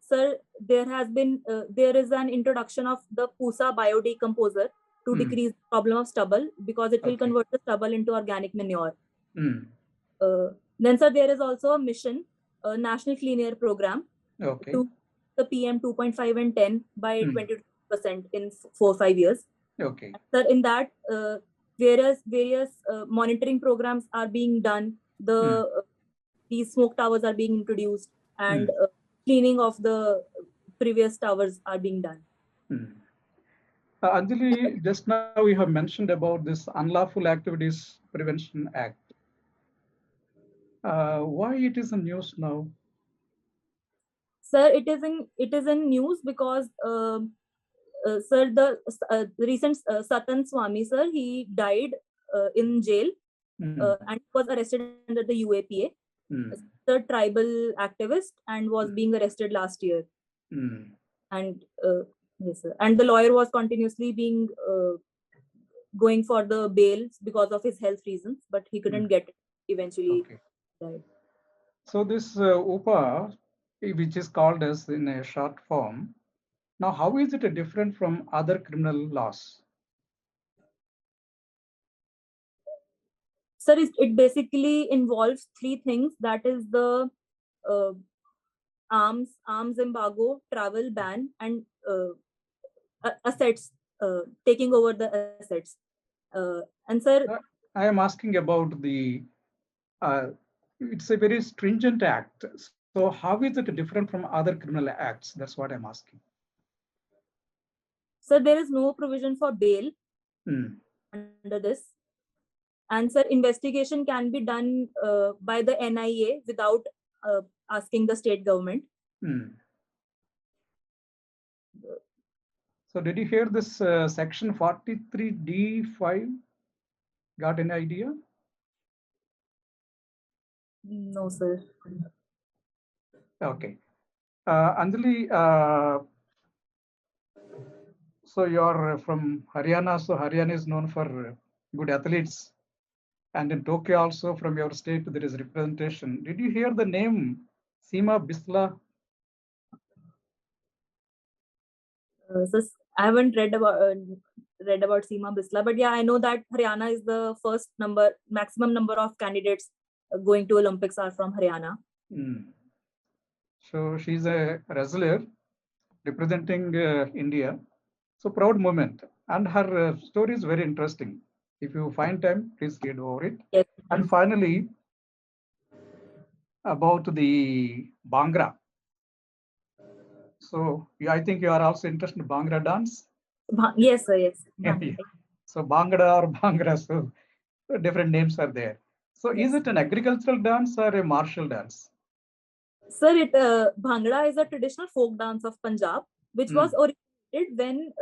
sir, there is an introduction of the Pusa biodecomposer to decrease the problem of stubble because it will convert the stubble into organic manure. Then, sir, there is also a mission, National Clean Air Program, to the PM 2.5 and 10 by 20% in 4-5 years. Okay. Sir, in that, various monitoring programs are being done. These smoke towers are being introduced, and cleaning of the previous towers are being done. Anjali, just now we have mentioned about this Unlawful Activities Prevention Act. Why it is in news now? Sir, it is in news because sir, the recent Satan Swami, sir, he died in jail and was arrested under the UAPA. The tribal activist, and was being arrested last year. And yes, sir. And the lawyer was continuously being going for the bails because of his health reasons, but he couldn't get it. Eventually died. So this UPA, which is called as in a short form, now how is it different from other criminal laws? Sir, it basically involves 3 things. That is the arms embargo, travel ban, and assets, taking over the assets. And sir, I am asking about the, it's a very stringent act. So how is it different from other criminal acts? That's what I'm asking. Sir, there is no provision for bail under this. And sir, investigation can be done by the NIA without asking the state government. So did you hear this section 43D5? Got any idea? No, sir. Okay. Anjali, so you're from Haryana, so Haryana is known for good athletes. And in Tokyo also, from your state, there is representation. Did you hear the name Seema Bisla? So I haven't read about Seema Bisla, but yeah, I know that Haryana is the first maximum number of candidates going to Olympics are from Haryana. So she's a wrestler representing India. So proud moment, and her story is very interesting. If you find time, please read over it. Yes. And finally, about the Bhangra. So I think you are also interested in Bhangra dance. Yes, sir. Yes. So Bhangra or Bhangra, so different names are there. So yes. Is it an agricultural dance or a martial dance? Sir, Bhangra is a traditional folk dance of Punjab, which was originated when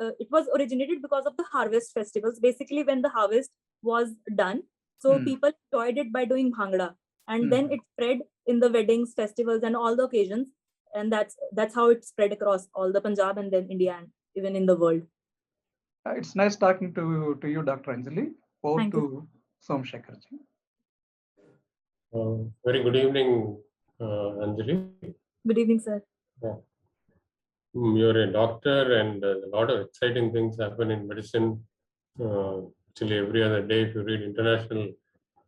because of the harvest festivals. Basically, when the harvest was done, so people enjoyed it by doing Bhangra, and then it spread in the weddings, festivals, and all the occasions, and that's how it spread across all the Punjab and then India and even in the world. It's nice talking to you, Dr. Anjali. Over to Somshekarji. Very good evening, Anjali. Good evening, sir. Yeah. You're a doctor, and a lot of exciting things happen in medicine. Actually, every other day, if you read international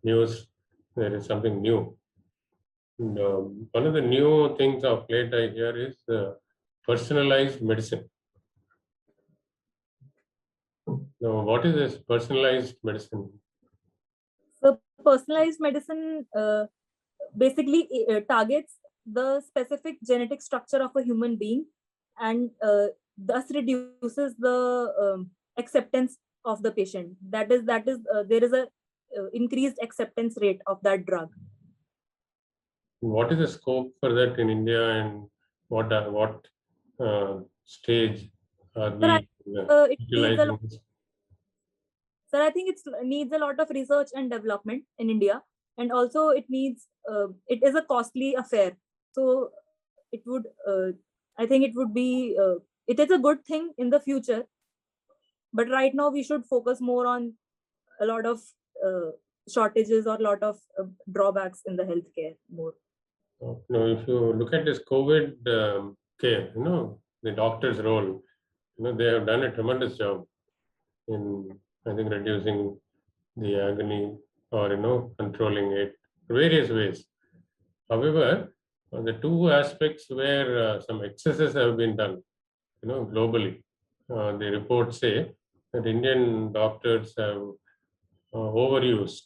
news, there is something new. And, one of the new things of late I hear is personalized medicine. Now, what is this personalized medicine? So, personalized medicine basically targets the specific genetic structure of a human being, and thus reduces the acceptance of the patient. That is there is a increased acceptance rate of that drug. What is the scope for that in India, and what stage are we utilizing this? Sir, I think it needs a lot of research and development in India, and also it needs it is a costly affair. So it would I think it would be it is a good thing in the future, but right now we should focus more on a lot of shortages or a lot of drawbacks in the healthcare more. No, if you look at this COVID care, the doctor's role, they have done a tremendous job in, I think, reducing the agony or, controlling it various ways. However, the two aspects where some excesses have been done, globally. The reports say that Indian doctors have overused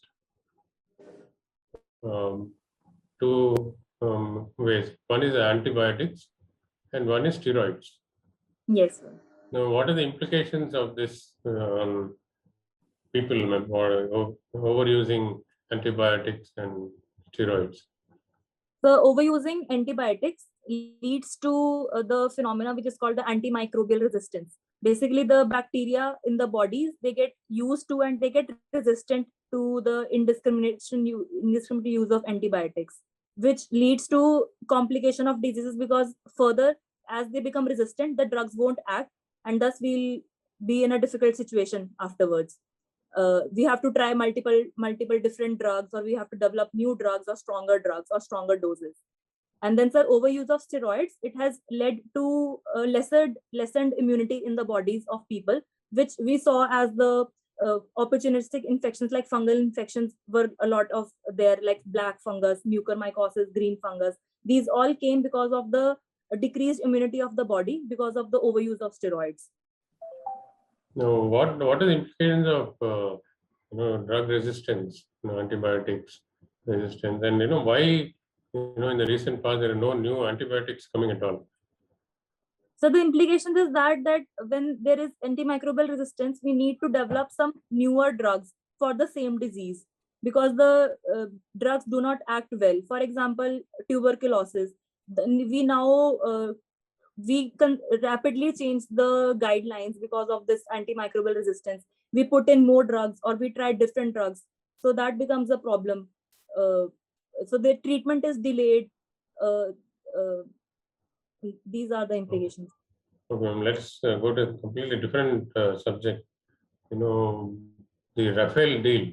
two ways. One is antibiotics and one is steroids. Yes, sir. Now, what are the implications of this on people overusing antibiotics and steroids? So overusing antibiotics leads to the phenomena which is called the antimicrobial resistance. Basically, the bacteria in the bodies, they get used to and they get resistant to the indiscriminate use of antibiotics, which leads to complication of diseases, because further, as they become resistant, the drugs won't act, and thus we'll be in a difficult situation afterwards. We have to try multiple different drugs, or we have to develop new drugs or stronger doses. And then, sir, overuse of steroids, it has led to lessened immunity in the bodies of people, which we saw as the opportunistic infections like fungal infections were a lot of there, like black fungus, mucormycosis, green fungus. These all came because of the decreased immunity of the body because of the overuse of steroids. Now, what are the implications of drug resistance, antibiotics resistance, and why in the recent past there are no new antibiotics coming at all? So the implication is that when there is antimicrobial resistance, we need to develop some newer drugs for the same disease, because the drugs do not act well. For example, tuberculosis. We now we can rapidly change the guidelines because of this antimicrobial resistance. We put in more drugs, or we try different drugs. So that becomes a problem. So the treatment is delayed. These are the implications. Okay, let's go to a completely different subject. The Rafale deal,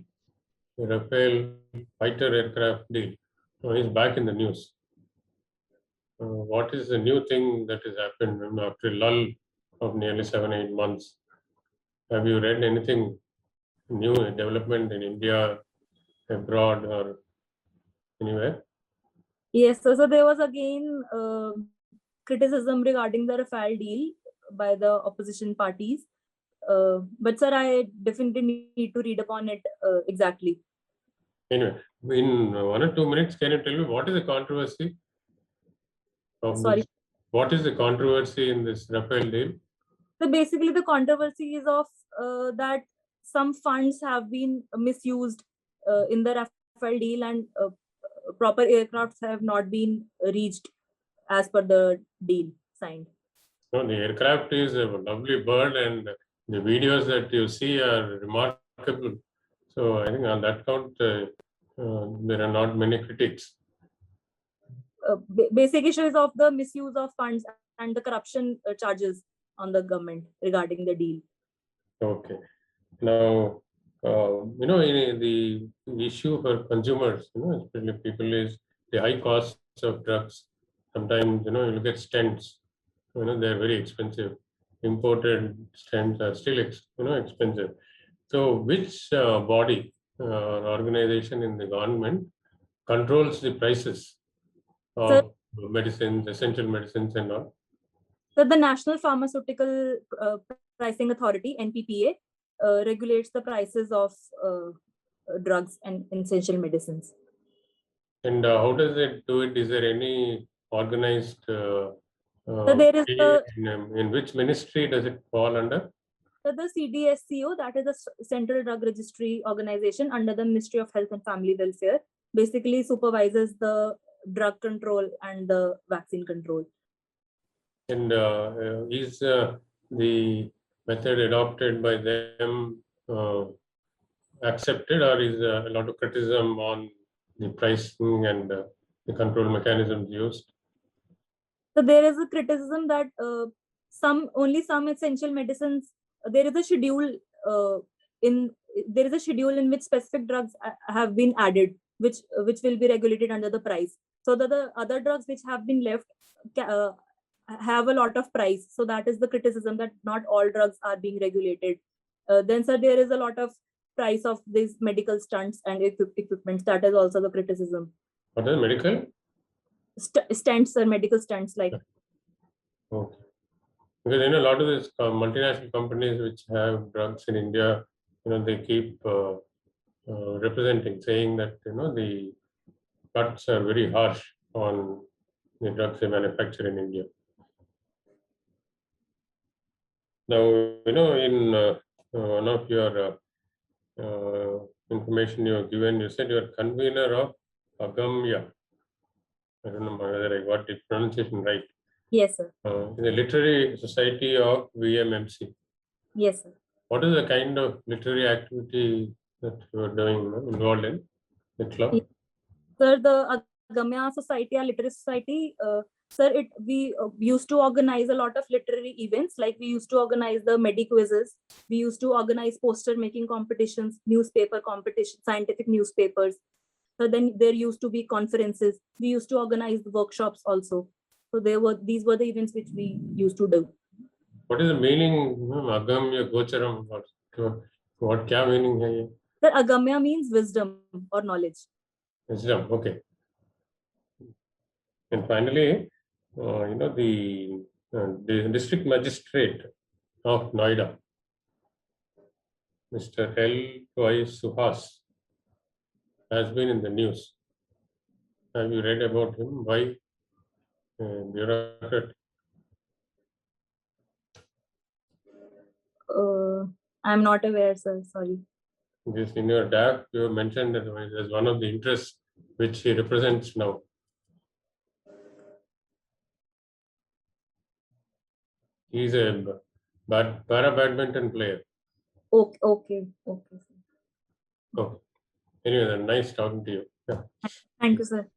the Rafale fighter aircraft deal, is back in the news. What is the new thing that has happened after a lull of nearly 7-8 months? Have you read anything new development in India, abroad, or anywhere? Yes, so there was again criticism regarding the Rafale deal by the opposition parties. But sir, I definitely need to read upon it exactly. Anyway, in 1 or 2 minutes, can you tell me what is the controversy? Sorry. What is the controversy in this Rafale deal? So basically, the controversy is of that some funds have been misused in the Rafale deal, and proper aircrafts have not been reached as per the deal signed. No, the aircraft is a lovely bird, and the videos that you see are remarkable. So I think on that count, there are not many critics. Basic issues of the misuse of funds and the corruption charges on the government regarding the deal. Okay. Now, the issue for consumers, especially people, is the high costs of drugs. Sometimes, you look at stents, they're very expensive. Imported stents are still, expensive. So which body or organization in the government controls the prices of medicines, essential medicines and all? So the National Pharmaceutical Pricing Authority, NPPA, regulates the prices of drugs and essential medicines. And how does it do it? Is there any organized so there is in which ministry does it fall under? So the CDSCO, that is the Central Drug Registry Organization under the Ministry of Health and Family Welfare, basically supervises the drug control and the vaccine control. And is the method adopted by them accepted, or is a lot of criticism on the pricing and the control mechanisms used? So there is a criticism that only some essential medicines, there is a schedule in which specific drugs have been added, which will be regulated under the price. So the other drugs which have been left have a lot of price. So that is the criticism, that not all drugs are being regulated. Then sir, there is a lot of price of these medical stunts and equipment. That is also the criticism. What is medical? Stents, sir, medical stents, like. Okay. Because a lot of these multinational companies which have drugs in India, they keep representing, saying that the cuts are very harsh on the drugs they manufacture in India. Now, in one of your information you have given, you said you are convener of Agamya. I don't know whether I got the pronunciation right. Yes, sir. The Literary Society of VMMC. Yes, sir. What is the kind of literary activity that you are doing, involved in the club? Sir, the Agamya Society, or Literary Society, sir, we used to organize a lot of literary events. Like we used to organize the Medi quizzes. We used to organize poster making competitions, newspaper competitions, scientific newspapers. So then there used to be conferences. We used to organize the workshops also. So these were the events which we used to do. What is the meaning, Agamya Gocharam? What kya meaning hai ye? Sir, Agamya means wisdom or knowledge. Wisdom, okay. And finally, the district magistrate of Noida, Mr. L.Y. Suhas, has been in the news. Have you read about him? Why? Bureaucrat. I'm not aware, sir. Sorry. This in your DAF, you have mentioned that as one of the interests which he represents now. He's a para badminton player. Okay. Okay. Anyway, nice talking to you. Yeah. Thank you, sir.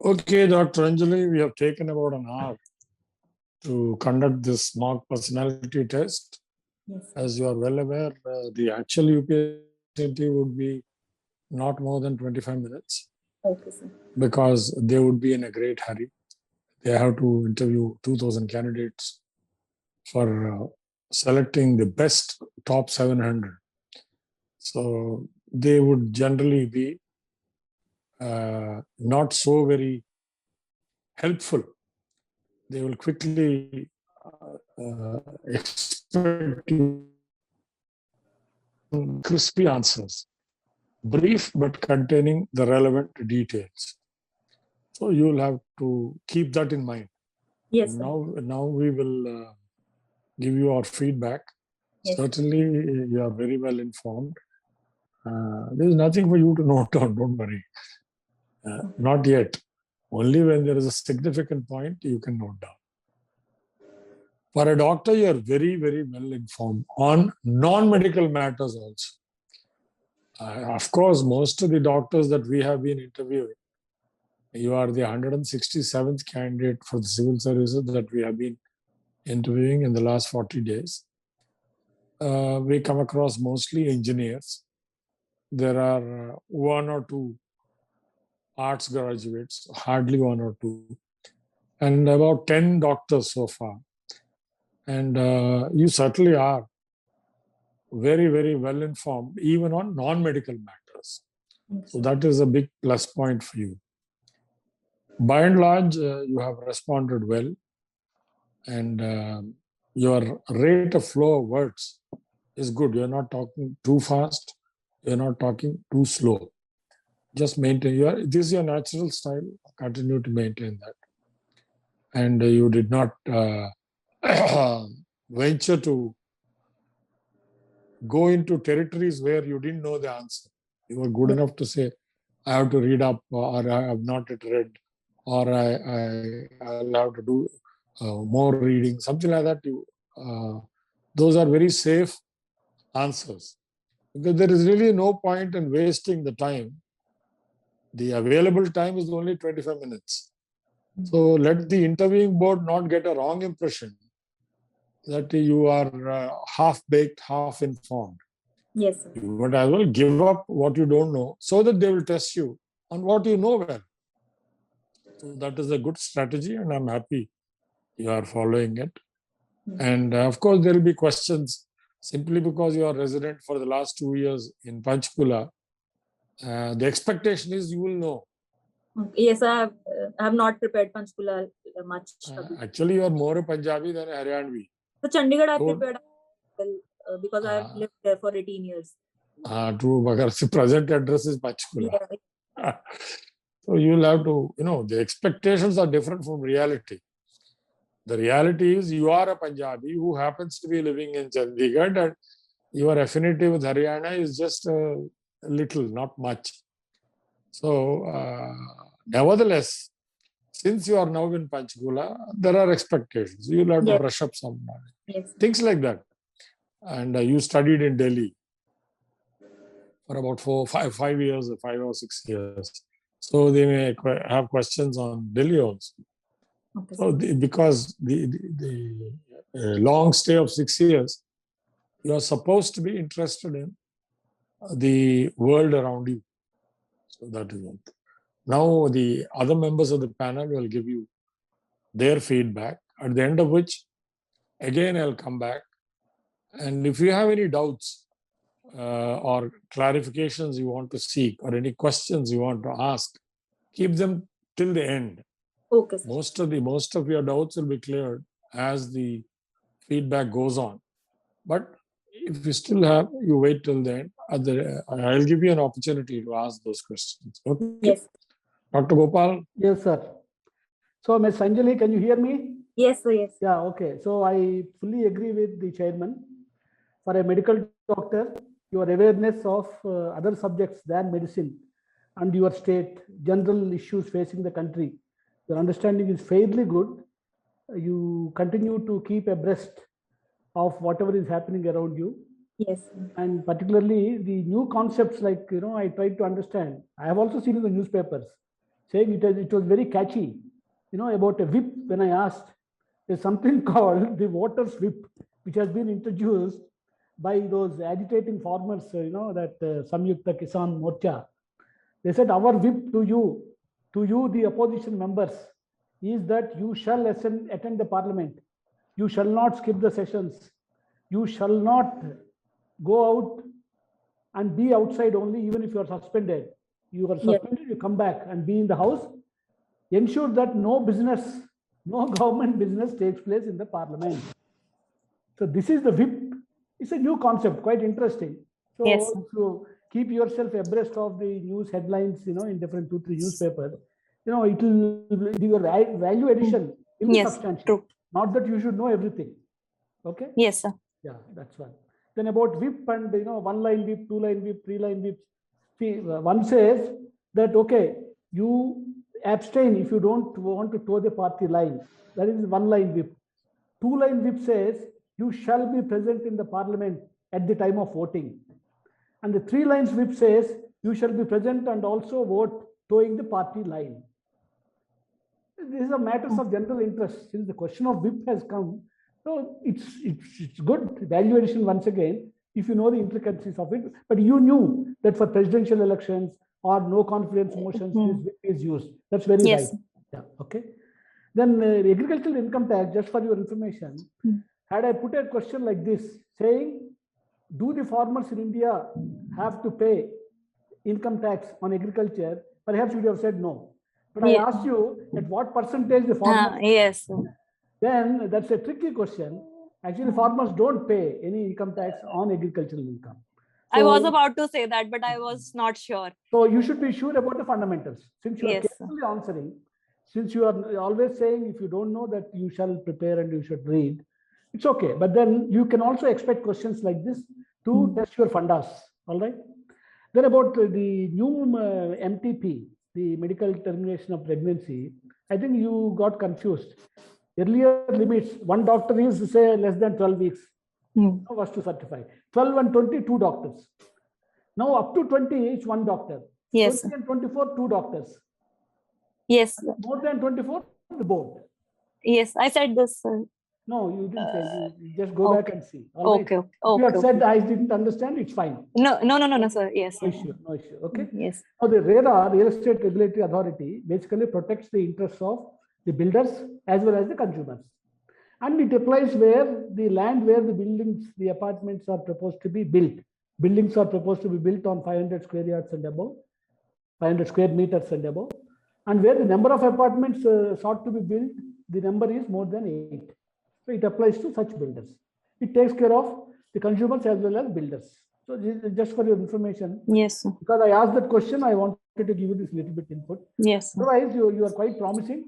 Okay, Dr. Anjali, we have taken about an hour to conduct this mock personality test. Yes. As you are well aware, the actual UPSC would be not more than 25 minutes. Okay, sir. Because they would be in a great hurry. They have to interview 2,000 candidates for selecting the best top 700. So they would generally be not so very helpful. They will quickly expect crispy answers, brief but containing the relevant details. So you will have to keep that in mind. Yes, sir. Now we will give you our feedback. Yes. Certainly, you are very well informed. There is nothing for you to note down, don't worry. Not yet. Only when there is a significant point, you can note down. For a doctor, you are very, very well informed on non-medical matters also. Of course, most of the doctors that we have been interviewing, you are the 167th candidate for the civil services that we have been interviewing in the last 40 days. We come across mostly engineers. There are one or two arts graduates, hardly one or two, and about 10 doctors so far. And you certainly are very, very well informed, even on non-medical matters. So that is a big plus point for you. By and large, you have responded well, and your rate of flow of words is good. You're not talking too fast. You're not talking too slow. Just maintain this is your natural style. Continue to maintain that. And you did not venture to go into territories where you didn't know the answer. You were good enough to say, I have to read up, or I have not yet read, or I'll have to do more reading, something like that. Those are very safe answers, because there is really no point in wasting the time. The available time is only 25 minutes. So let the interviewing board not get a wrong impression that you are half-baked, half-informed. Yes, sir. You might as well give up what you don't know so that they will test you on what you know well. So that is a good strategy, and I'm happy you are following it. And of course, there will be questions simply because you are resident for the last 2 years in Panchkula. The expectation is you will know. Yes, I have not prepared Panchkula much. Actually, you are more a Punjabi than a Haryanvi. So Chandigarh I So- prepared well because I have lived there for 18 years. True, but the present address is Panchkula. Yeah. So you will have to, the expectations are different from reality. The reality is you are a Punjabi who happens to be living in Chandigarh, and your affinity with Haryana is just a little, not much. So, nevertheless, since you are now in Panchkula, there are expectations. You will have to Yes. brush up some knowledge. Yes. Things like that. And you studied in Delhi for about 5 years, 5 or 6 years. So they may have questions on Delhi also. Okay. So because the long stay of 6 years, you are supposed to be interested in the world around you. So that is one thing. Now the other members of the panel will give you their feedback, at the end of which, again, I'll come back. And if you have any doubts or clarifications you want to seek or any questions you want to ask, keep them till the end. Okay. Most of your doubts will be cleared as the feedback goes on. But if you still have, you wait till the end. I'll give you an opportunity to ask those questions. Okay? Yes. Dr. Gopal? Yes, sir. So, Ms. Anjali, can you hear me? Yes, sir. Yes. Yeah, okay. So I fully agree with the chairman. For a medical doctor, your awareness of other subjects than medicine and your state, general issues facing the country, your understanding is fairly good. You continue to keep abreast of whatever is happening around you. Yes. And particularly the new concepts, like, I tried to understand. I have also seen in the newspapers saying it was very catchy, about a whip. When I asked, there's something called the voters whip, which has been introduced by those agitating farmers, that Samyukta Kisan Morcha. They said, our whip to you, the opposition members, is that you shall attend the parliament. You shall not skip the sessions. You shall not go out and be outside only, even if you are suspended. You are suspended, you come back and be in the house. Ensure that no government business takes place in the parliament. So this is the whip. It's a new concept, quite interesting. So, Yes. so keep yourself abreast of the news headlines, in different 2-3 newspapers. It will your value addition will be substantial. True. Not that you should know everything. Okay. Yes, sir. Yeah, that's one. Then about whip and 1-line whip, 2-line whip, 3-line whip. See, one says that okay, you abstain if you don't want to toe the party line. That is 1-line whip. 2-line whip says you shall be present in the parliament at the time of voting. And the 3 lines whip says you shall be present and also vote towing the party line. These are matters of general interest. Since the question of whip has come, so it's good value addition once again, if you know the intricacies of it. But you knew that for presidential elections or no confidence motions, this whip is used. That's very right. Yeah. Okay. Then agricultural income tax, just for your information, had I put a question like this, saying, do the farmers in India have to pay income tax on agriculture? Perhaps you would have said no. But I asked you at what percentage the farmers. Yes. Then that's a tricky question. Actually, farmers don't pay any income tax on agricultural income. So, I was about to say that, but I was not sure. So you should be sure about the fundamentals. Since you are Yes, carefully answering, since you are always saying if you don't know that you shall prepare and you should read, it's okay. But then you can also expect questions like this to test your fundas. All right. Then about the new MTP, the medical termination of pregnancy, I think you got confused. Earlier limits, one doctor is say less than 12 weeks. Now was to certify. 12 and 20, 2 doctors. Now up to 20, it's 1 doctor. Yes. 20 and 24, 2 doctors. Yes. More than 24, the board. Yes, I said this. No, you didn't say. You just go back and see. All right? Okay. If you had said I didn't understand, it's fine. No, sir. Yes. No issue. No issue. Okay. Yes. Now the RERA, Real Estate Regulatory Authority, basically protects the interests of the builders as well as the consumers. And it applies where the land where the buildings, the apartments are proposed to be built. Buildings are proposed to be built on 500 square yards and above, 500 square meters and above. And where the number of apartments sought to be built, the number is more than 8. So it applies to such builders. It takes care of the consumers as well as builders. So just for your information, Yes, sir. because I asked that question, I wanted to give you this little bit input. Yes, sir. Otherwise, you are quite promising.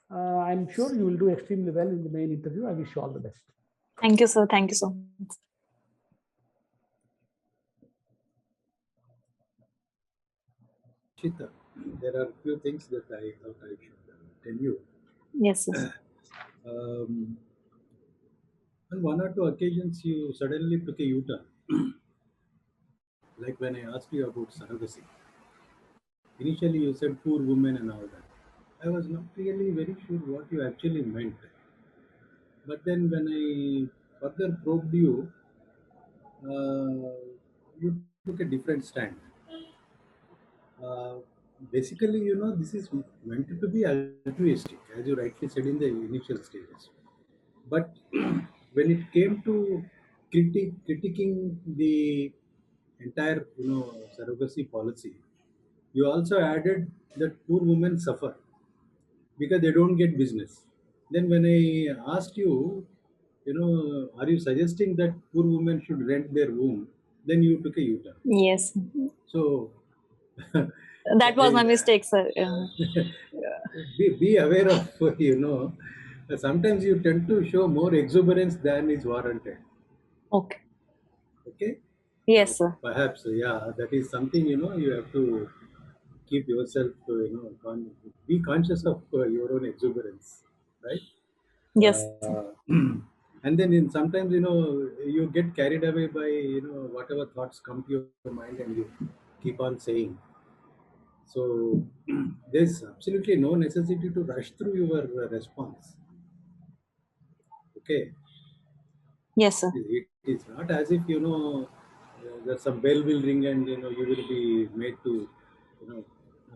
I'm sure you will do extremely well in the main interview. I wish you all the best. Thank you, sir. Thank you so much. Chita, there are few things that I thought I should tell you. Yes, sir. On one or two occasions, you suddenly took a U-turn. Like when I asked you about surrogacy. Initially, you said poor women and all that. I was not really very sure what you actually meant. But then when I further probed you, you took a different stand. Uh, Basically, this is meant to be altruistic, as you rightly said in the initial stages. But when it came to critiquing the entire, surrogacy policy, you also added that poor women suffer because they don't get business. Then when I asked you, are you suggesting that poor women should rent their womb? Then you took a U-turn. Yes. So That was my mistake, sir. be aware of, sometimes you tend to show more exuberance than is warranted. Okay. Okay? Yes, sir. Perhaps, yeah, that is something, you have to keep yourself, be conscious of your own exuberance, right? Yes. And then sometimes, you get carried away by, whatever thoughts come to your mind and you keep on saying. So there's absolutely no necessity to rush through your response. Okay. Yes, sir. It is not as if, that some bell will ring and, you will be made to,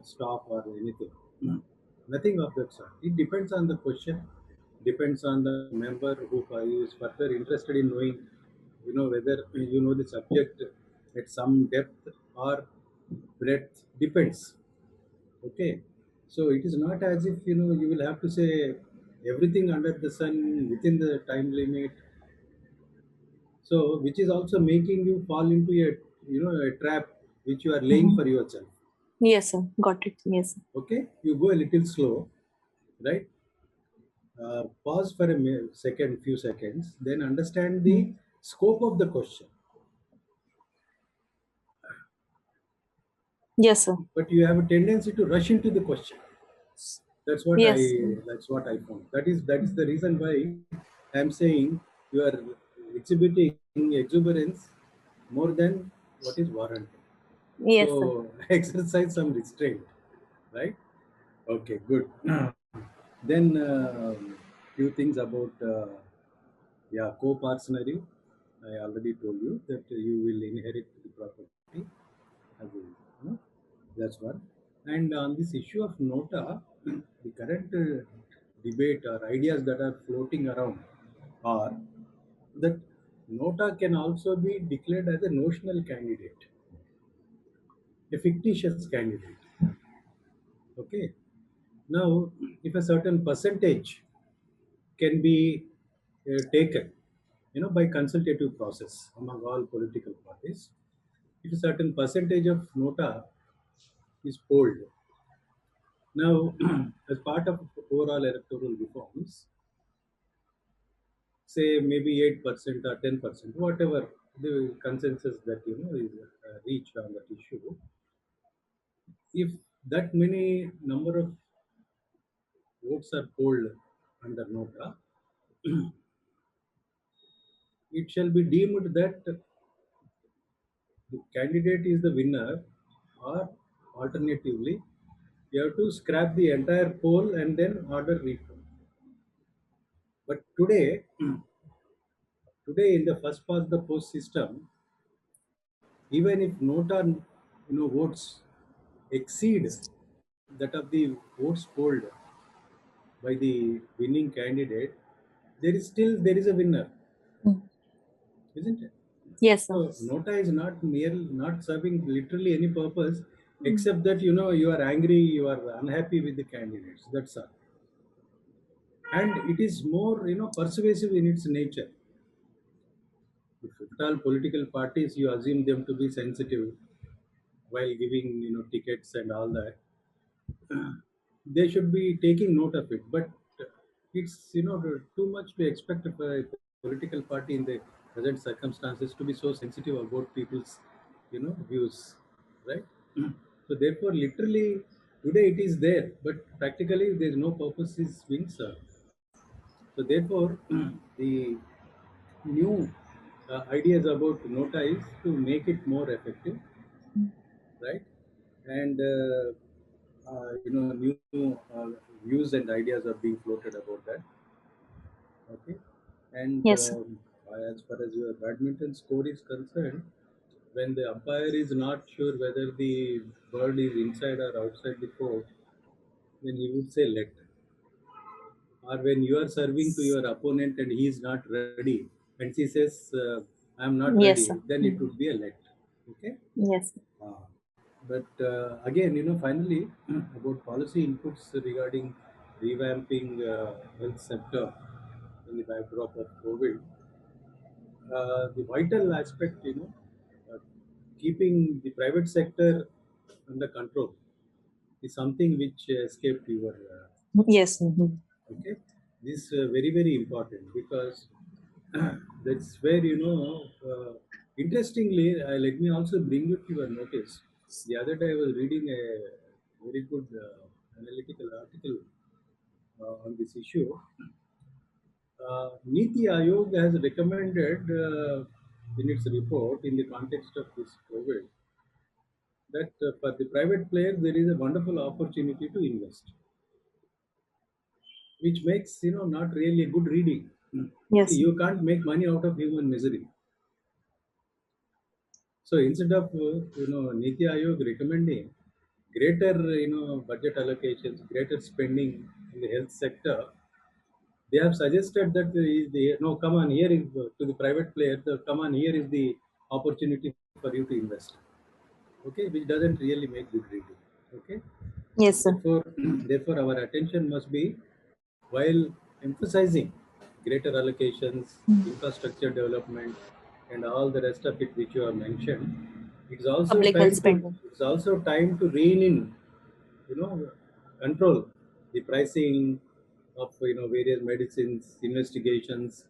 stop or anything. No. Nothing of that sort. It depends on the question, depends on the member who is further interested in knowing, whether you know the subject at some depth or breadth, depends. Okay. So it is not as if, you will have to say everything under the sun within the time limit. So, which is also making you fall into a trap which you are laying for yourself. Yes, sir. Got it. Yes, sir. Okay, you go a little slow, right? Pause for a few seconds, then understand the scope of the question. Yes, sir. But you have a tendency to rush into the question. That's what Yes. That's what I found. That is the reason why I am saying you are exhibiting exuberance more than what is warranted. Yes, sir. So exercise some restraint, right? Okay, good. Then few things about co-partnering. I already told you that you will inherit the property. That's one. And on this issue of nota, the current debate or ideas that are floating around are that nota can also be declared as a notional candidate, a fictitious candidate. Okay. Now, if a certain percentage can be taken, by consultative process among all political parties, if a certain percentage of nota is polled, now as part of overall electoral reforms, say maybe 8% or 10%, whatever the consensus that is reached on that issue, if that many number of votes are polled under nota, it shall be deemed that the candidate is the winner, or alternatively, you have to scrap the entire poll and then order recount. But today in the first past the post system, even if nota votes exceed that of the votes polled by the winning candidate, there is a winner, isn't it? Yes, sir. So nota is not serving literally any purpose except that you are angry, you are unhappy with the candidates. That's all. And it is more persuasive in its nature. If at all political parties, you assume them to be sensitive while giving tickets and all that, they should be taking note of it. But it's too much to expect of a political party in the present circumstances to be so sensitive about people's views, right? So therefore, literally today it is there, but practically there is no purpose is being served. So therefore, the new ideas about nota is to make it more effective, right? And new views and ideas are being floated about that. Okay, and Yes, sir. as far as your badminton score is concerned, when the umpire is not sure whether the bird is inside or outside the court, then he would say let. Or when you are serving to your opponent and he is not ready, and she says, "I am not Yes, ready," sir. then it would be a let. Okay. Yes. But again, finally, about policy inputs regarding revamping health sector in the backdrop of COVID, the vital aspect, uh, keeping the private sector under control is something which escaped your. Yes. Okay, this very very important because that's where interestingly, let me also bring it to your notice. The other day I was reading a very good analytical article on this issue. Niti Aayog has recommended in its report in the context of this COVID that for the private players there is a wonderful opportunity to invest, which makes not really a good reading. Yes. See, you can't make money out of human misery. So instead of Niti Aayog recommending greater budget allocations, greater spending in the health sector, they have suggested that no, come on, here is to the private player. Come on, here is the opportunity for you to invest. Okay, which doesn't really make good reading. Okay, Yes, sir. therefore, our attention must be while emphasizing greater allocations, infrastructure development, and all the rest of it which you have mentioned. Public health spending. It's also time to rein in, control the pricing of various medicines, investigations,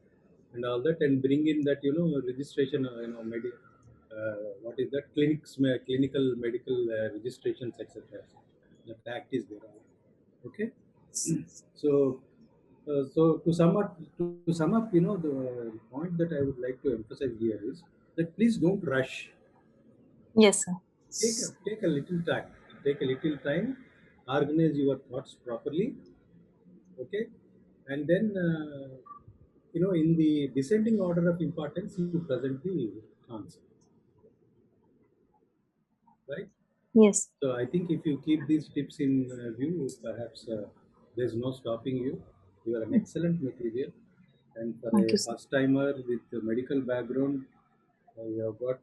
and all that, and bring in that registration, what is that clinical medical registrations, etc. The fact is there. Okay, so. So to sum up, the point that I would like to emphasize here is that please don't rush. Yes, sir. Take a little time. Take a little time. Organize your thoughts properly. Okay, and then in the descending order of importance, you present the answer. Right. Yes. So I think if you keep these tips in view, perhaps there's no stopping you. You are an excellent material, and for Thank a you, sir. first timer with a medical background, you have got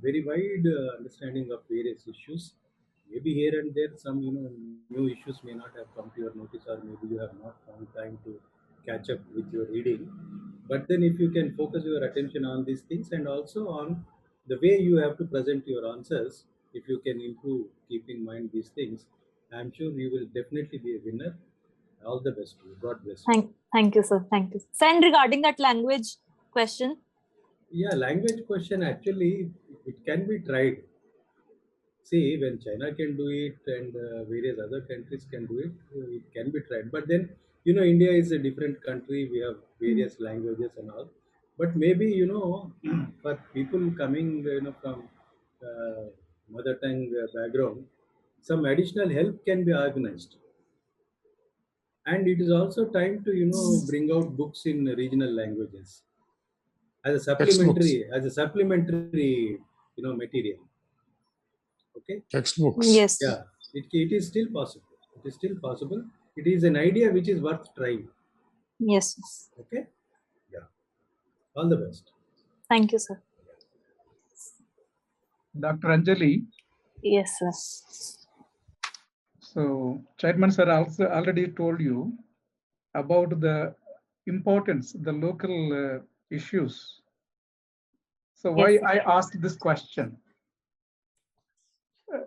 very wide understanding of various issues. Maybe here and there some new issues may not have come to your notice, or maybe you have not found time to catch up with your reading. But then if you can focus your attention on these things and also on the way you have to present your answers, if you can improve, keep in mind these things, I'm sure you will definitely be a winner. All the best to you. God bless you. Thank you, sir. Thank you. So, and regarding that language question. Yeah, language question actually it can be tried. See, when China can do it and various other countries can do it, it can be tried. But then, India is a different country. We have various languages and all. But maybe, for people coming, from uh, mother tongue background, some additional help can be organized. And it is also time to, bring out books in regional languages Textbooks. as a supplementary, material. Okay. Textbooks. Yes. Yeah, it is still possible. It is still possible. It is an idea which is worth trying. Yes. Okay. Yeah. All the best. Thank you, sir. Dr. Anjali, Yes, sir. So Chairman sir also already told you about the importance, the local issues. So why Yes. I asked this question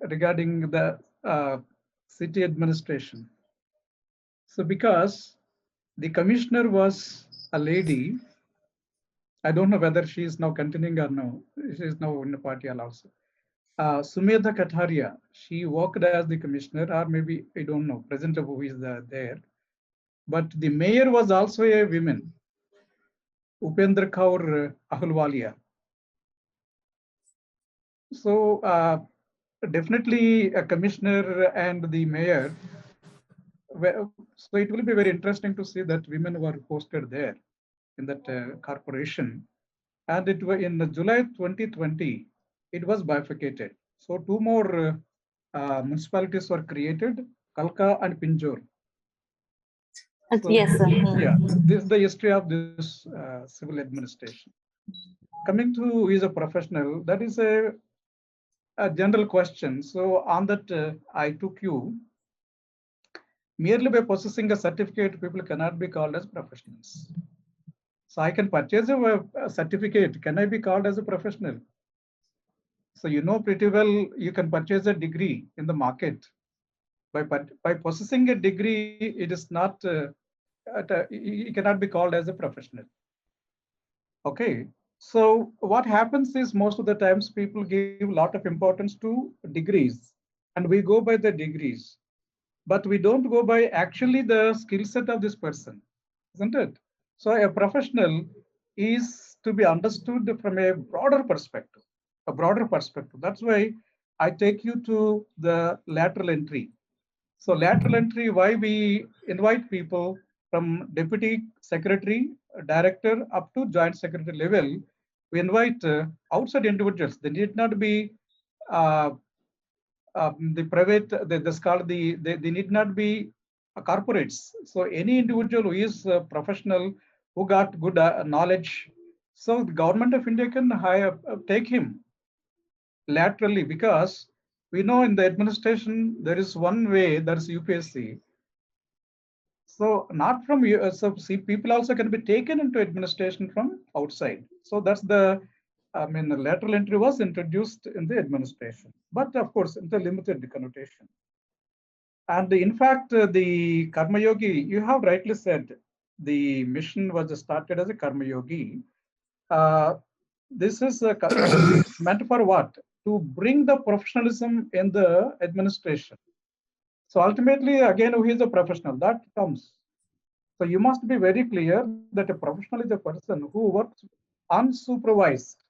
regarding the city administration. So because the commissioner was a lady, I don't know whether she is now continuing or no. She is now in the party also. Sumedha Kataria, she worked as the commissioner, or maybe I don't know, present who is there. But the mayor was also a woman, Upendra Kaur Ahluwalia. So definitely a commissioner and the mayor. So it will be very interesting to see that women were posted there in that corporation. And it was in July 2020, it was bifurcated. So two more municipalities were created, Kalka and Pinjore. So, Yes, sir. yeah, this is the history of this civil administration. Coming to who is a professional, that is a general question. So on that, I took you, merely by possessing a certificate, people cannot be called as professionals. So I can purchase a certificate. Can I be called as a professional? So you know pretty well you can purchase a degree in the market. By possessing a degree, it is not, you cannot be called as a professional. Okay. So what happens is most of the times people give a lot of importance to degrees and we go by the degrees, but we don't go by actually the skill set of this person, isn't it? So a professional is to be understood from a broader perspective, That's why I take you to the lateral entry. So lateral entry, why we invite people from deputy secretary, director up to joint secretary level, we invite outside individuals. They need not be the private, that's called they need not be corporates. So any individual who is a professional, who got good knowledge, so the government of India can take him laterally, because we know in the administration there is one way, that's UPSC. So not from so see, people also can be taken into administration from outside. So that's the the lateral entry was introduced in the administration, but of course in the limited connotation. And in fact, the Karma Yogi, you have rightly said, the mission was started as a Karma Yogi. This is meant for what? To bring the professionalism in the administration. So ultimately, again, who is a professional? That comes. So you must be very clear that a professional is a person who works unsupervised.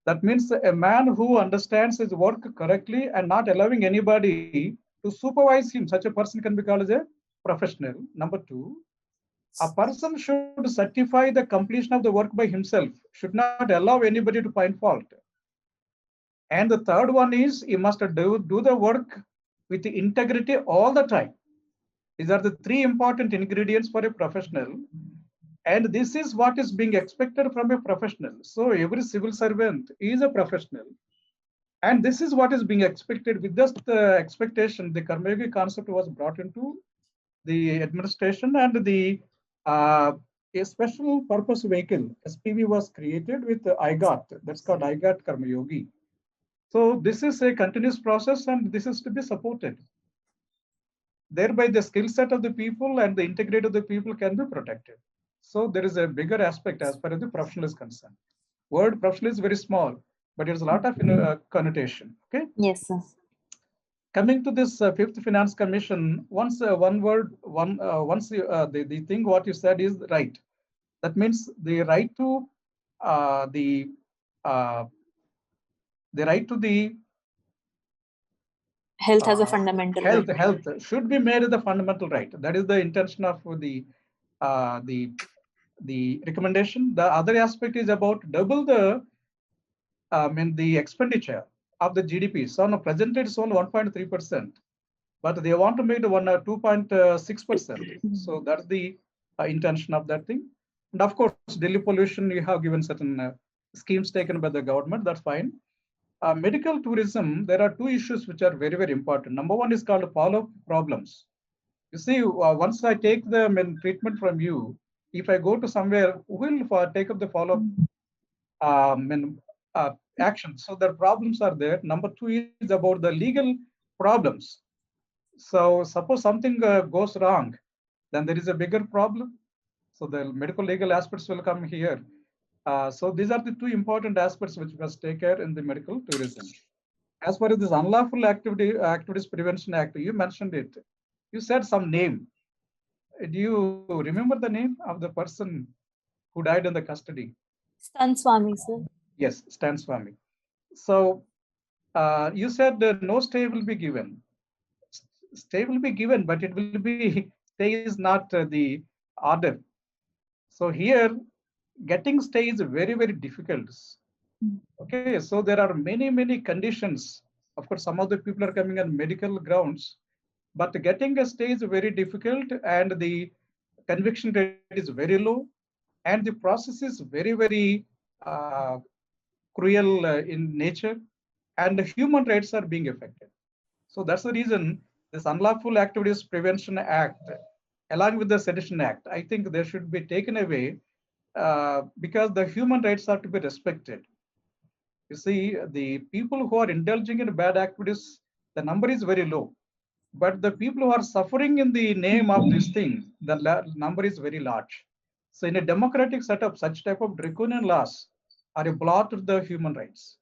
That means a man who understands his work correctly and not allowing anybody to supervise him. Such a person can be called as a professional. Number two, a person should certify the completion of the work by himself, should not allow anybody to find fault. And the third one is he must do the work with integrity all the time. These are the three important ingredients for a professional. And this is what is being expected from a professional. So every civil servant is a professional. And this is what is being expected. With this expectation, the Karma Yogi concept was brought into the administration, and the a special purpose vehicle, SPV, was created with IGAT. That's called IGAT Karma Yogi. So this is a continuous process, and this is to be supported. Thereby the skill set of the people and the integrity of the people can be protected. So there is a bigger aspect as far as the professional is concerned. Word professional is very small, but there's a lot of connotation. Okay. Yes, sir. Coming to this Fifth Finance Commission, once the thing what you said is right. That means the right to the Health as a fundamental right. Health should be made as a fundamental right. That is the intention of the recommendation. The other aspect is about double the the expenditure of the GDP. So now present it's only 1.3%, but they want to make it 2.6%. So that's the intention of that thing. And of course, Delhi pollution, you have given certain schemes taken by the government. That's fine. medical tourism, there are two issues which are very, very important. Number one is called follow-up problems. You see, once I take the treatment from you, if I go to somewhere, who will take up the follow-up action? So the problems are there. Number two is about the legal problems. So suppose something goes wrong, then there is a bigger problem. So the medical legal aspects will come here. So these are the two important aspects which we must take care in the medical tourism. As far as this Unlawful Activities Prevention Act, you mentioned it. You said some name. Do you remember the name of the person who died in the custody? Stan Swami, sir. Yes, Stan Swami. So you said no stay will be given. Stay will be given, but it will be, stay is not the order. So here, getting stay is very, very difficult. Okay, so there are many, many conditions. Of course, some of the people are coming on medical grounds, but getting a stay is very difficult, and the conviction rate is very low, and the process is very, very cruel in nature, and the human rights are being affected. So that's the reason this Unlawful Activities Prevention Act, along with the Sedition Act, I think they should be taken away because the human rights are to be respected. You see, the people who are indulging in bad activities, the number is very low. But the people who are suffering in the name of this thing, the number is very large. So in a democratic setup, such type of draconian laws are a blot to the human rights.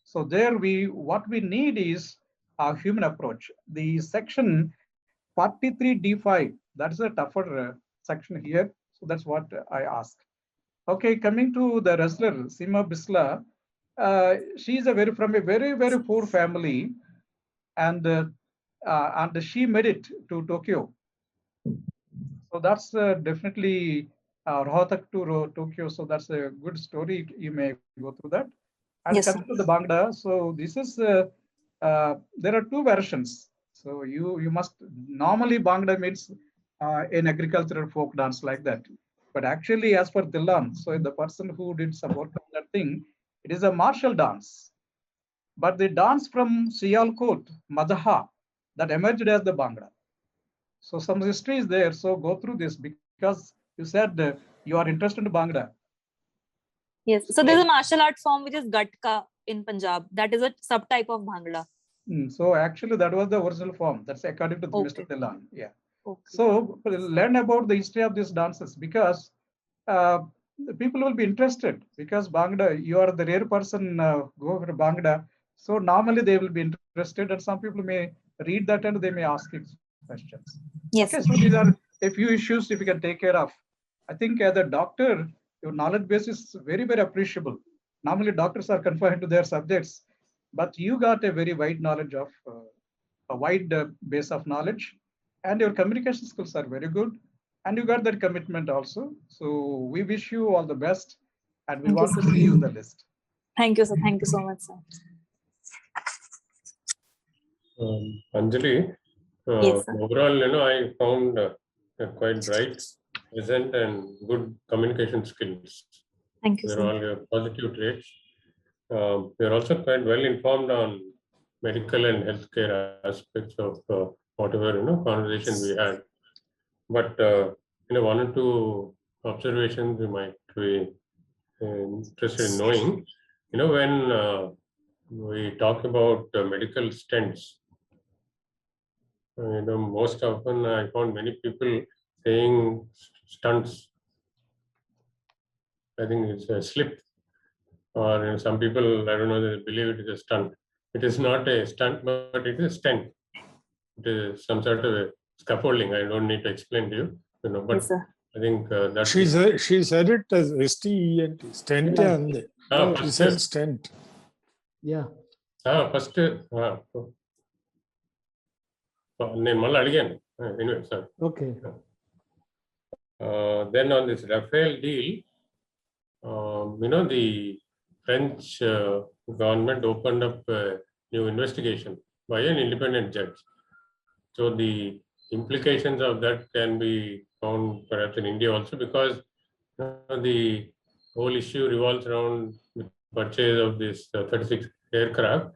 So there what we need is a human approach. The section 43D5, that's a tougher section here. So that's what I ask. Okay, coming to the wrestler, Seema Bisla, she's from a very, very poor family, and she made it to Tokyo. So that's definitely Rohtak to Tokyo. So that's a good story. You may go through that. And Yes, coming to the Bangla, so this is there are two versions. So you must normally Bangla means an agricultural folk dance like that. But actually, as per Dillan, so the person who did some work on that thing, it is a martial dance. But the dance from Sialkot, Madaha, that emerged as the Bhangra. So some history is there. So go through this because you said you are interested in Bhangra. Yes. So there's a martial art form which is Gatka in Punjab. That is a subtype of Bhangra. So actually that was the original form. That's according to Mr. Dillan. Yeah. Okay. So learn about the history of these dances because the people will be interested because Bhangra, you are the rare person go for Bhangra. So normally they will be interested and some people may read that and they may ask you questions. Yes. Okay, so these are a few issues if you can take care of. I think as a doctor, your knowledge base is very, very appreciable. Normally doctors are confined to their subjects, but you got a very wide knowledge of, a wide base of knowledge and your communication skills are very good and you got that commitment also. So we wish you all the best and we want to see you in the list. Thank you, sir. Thank you so much, sir. Anjali, Yes, sir. overall, I found quite bright, present, and good communication skills. Thank you, They're sir. all positive traits. You're also quite well informed on medical and healthcare aspects of whatever conversation we had. But one or two observations you might be interested in knowing. When we talk about medical stents, most often I found many people saying stunts. I think it's a slip, or some people, I don't know, they believe it is a stunt. It is not a stunt, but it is a stent. It is some sort of a scaffolding. I don't need to explain to you, but Yes, sir. I think that she said it as STENT, stent. Yeah. She said stent. Yeah. First, again. Anyway, sorry. Okay. Then on this Rafael deal, the French government opened up a new investigation by an independent judge. So the implications of that can be found perhaps in India also because the whole issue revolves around purchase of this 36 aircraft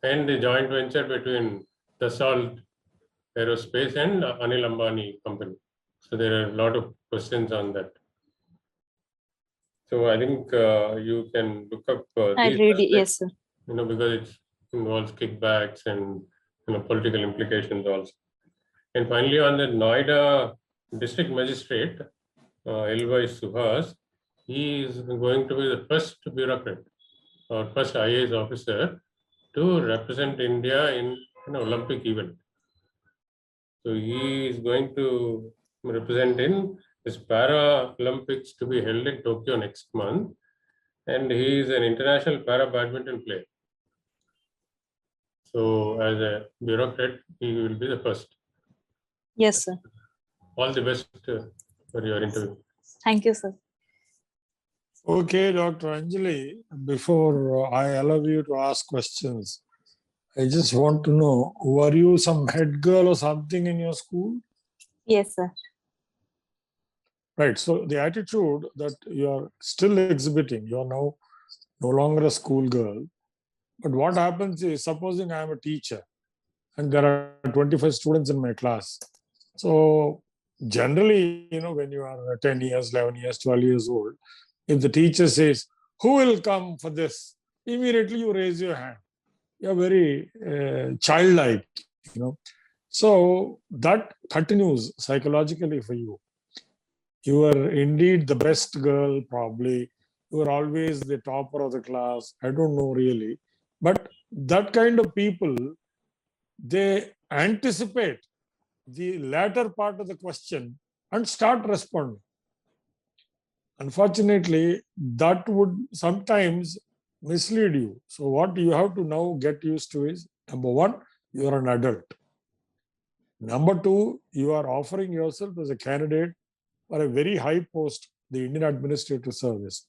and the joint venture between Dassault Aerospace and Anil Ambani company. So there are a lot of questions on that. So I think you can look up I these read it. aspects, Yes, sir. because it involves kickbacks and political implications also. And finally, on the Noida district magistrate, L.Y. Suhas, he is going to be the first bureaucrat or first IAS officer to represent India in an Olympic event. So he is going to represent in this Paralympics to be held in Tokyo next month. And he is an international para badminton player. So as a bureaucrat, he will be the first. Yes, sir. All the best for your interview. Thank you, sir. Okay, Dr. Anjali, before I allow you to ask questions, I just want to know, were you some head girl or something in your school? Yes, sir. Right. So the attitude that you are still exhibiting, you are now no longer a school girl. But what happens is, supposing I am a teacher and there are 25 students in my class. So generally, when you are 10 years, 11 years, 12 years old, if the teacher says, who will come for this? Immediately you raise your hand. You're very childlike, So that continues psychologically for you. You are indeed the best girl, probably. You are always the topper of the class. I don't know really. But that kind of people, they anticipate the latter part of the question and start responding. Unfortunately, that would sometimes mislead you. So what you have to now get used to is, number one, you are an adult. Number two, you are offering yourself as a candidate for a very high post, the Indian Administrative Service,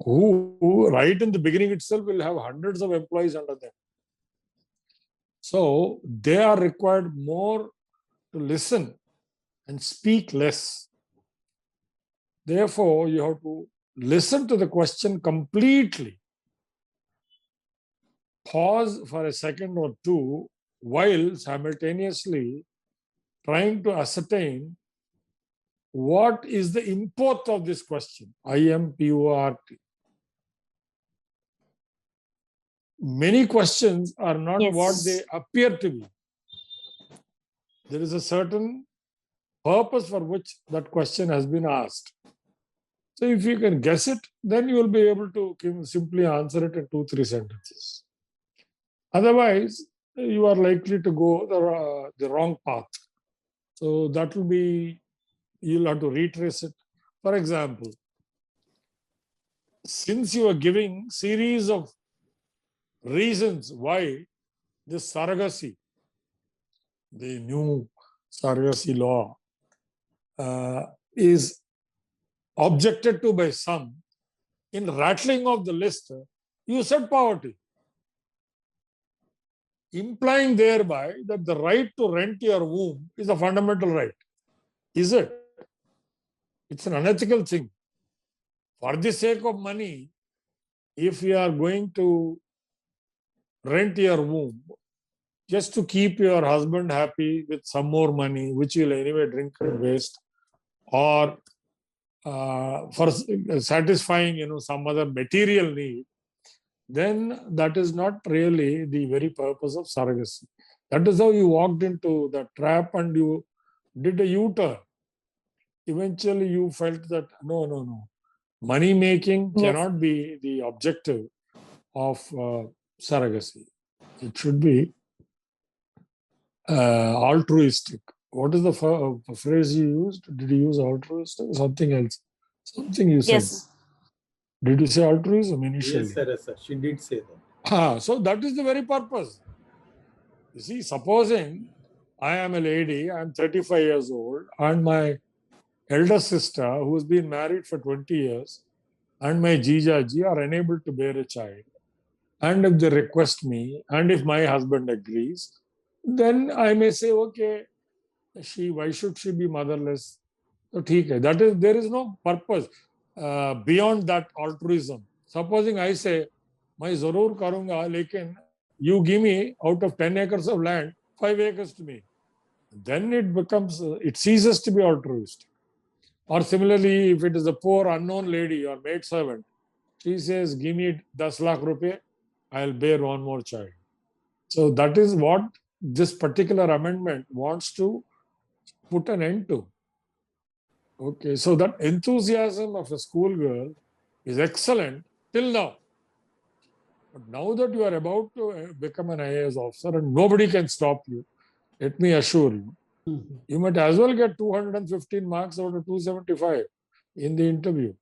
who right in the beginning itself will have hundreds of employees under them. So they are required more to listen and speak less. Therefore, you have to listen to the question completely. Pause for a second or two while simultaneously trying to ascertain what is the import of this question, IMPORT. Many questions are not what they appear to be. There is a certain purpose for which that question has been asked. So if you can guess it, then you will be able to simply answer it in 2-3 sentences. Otherwise, you are likely to go the wrong path. So that will be, you'll have to retrace it. For example, since you are giving series of reasons why this surrogacy, the new surrogacy law, is objected to by some, in rattling off the list, you said poverty, implying thereby that the right to rent your womb is a fundamental right. Is it? It's an unethical thing. For the sake of money, if you are going to rent your womb just to keep your husband happy with some more money, which you'll anyway drink and waste, or for satisfying some other material need, then that is not really the very purpose of surrogacy. That is how you walked into the trap and you did a U-turn. Eventually you felt that no. Money making cannot be the objective of surrogacy. It should be altruistic. What is the phrase you used? Did you use altruistic or something else? Something you said. Yes. Did you say altruism initially? Yes, sir. She did say that. So that is the very purpose. You see, supposing I am a lady, I am 35 years old, and my elder sister, who has been married for 20 years, and my Jijaji are unable to bear a child. And if they request me, and if my husband agrees, then I may say, okay, why should she be motherless? So, there is no purpose beyond that altruism. Supposing I say, मैं जरूर करूंगा, लेकिन you give me out of 10 acres of land, 5 acres to me. Then it ceases to be altruistic. Or similarly, if it is a poor unknown lady or maid servant, she says, give me 10 lakh rupees, I'll bear one more child. So that is what this particular amendment wants to put an end to. Okay, so that enthusiasm of a schoolgirl is excellent till now. But now that you are about to become an IAS officer and nobody can stop you, let me assure you, you might as well get 215 marks out of 275 in the interview.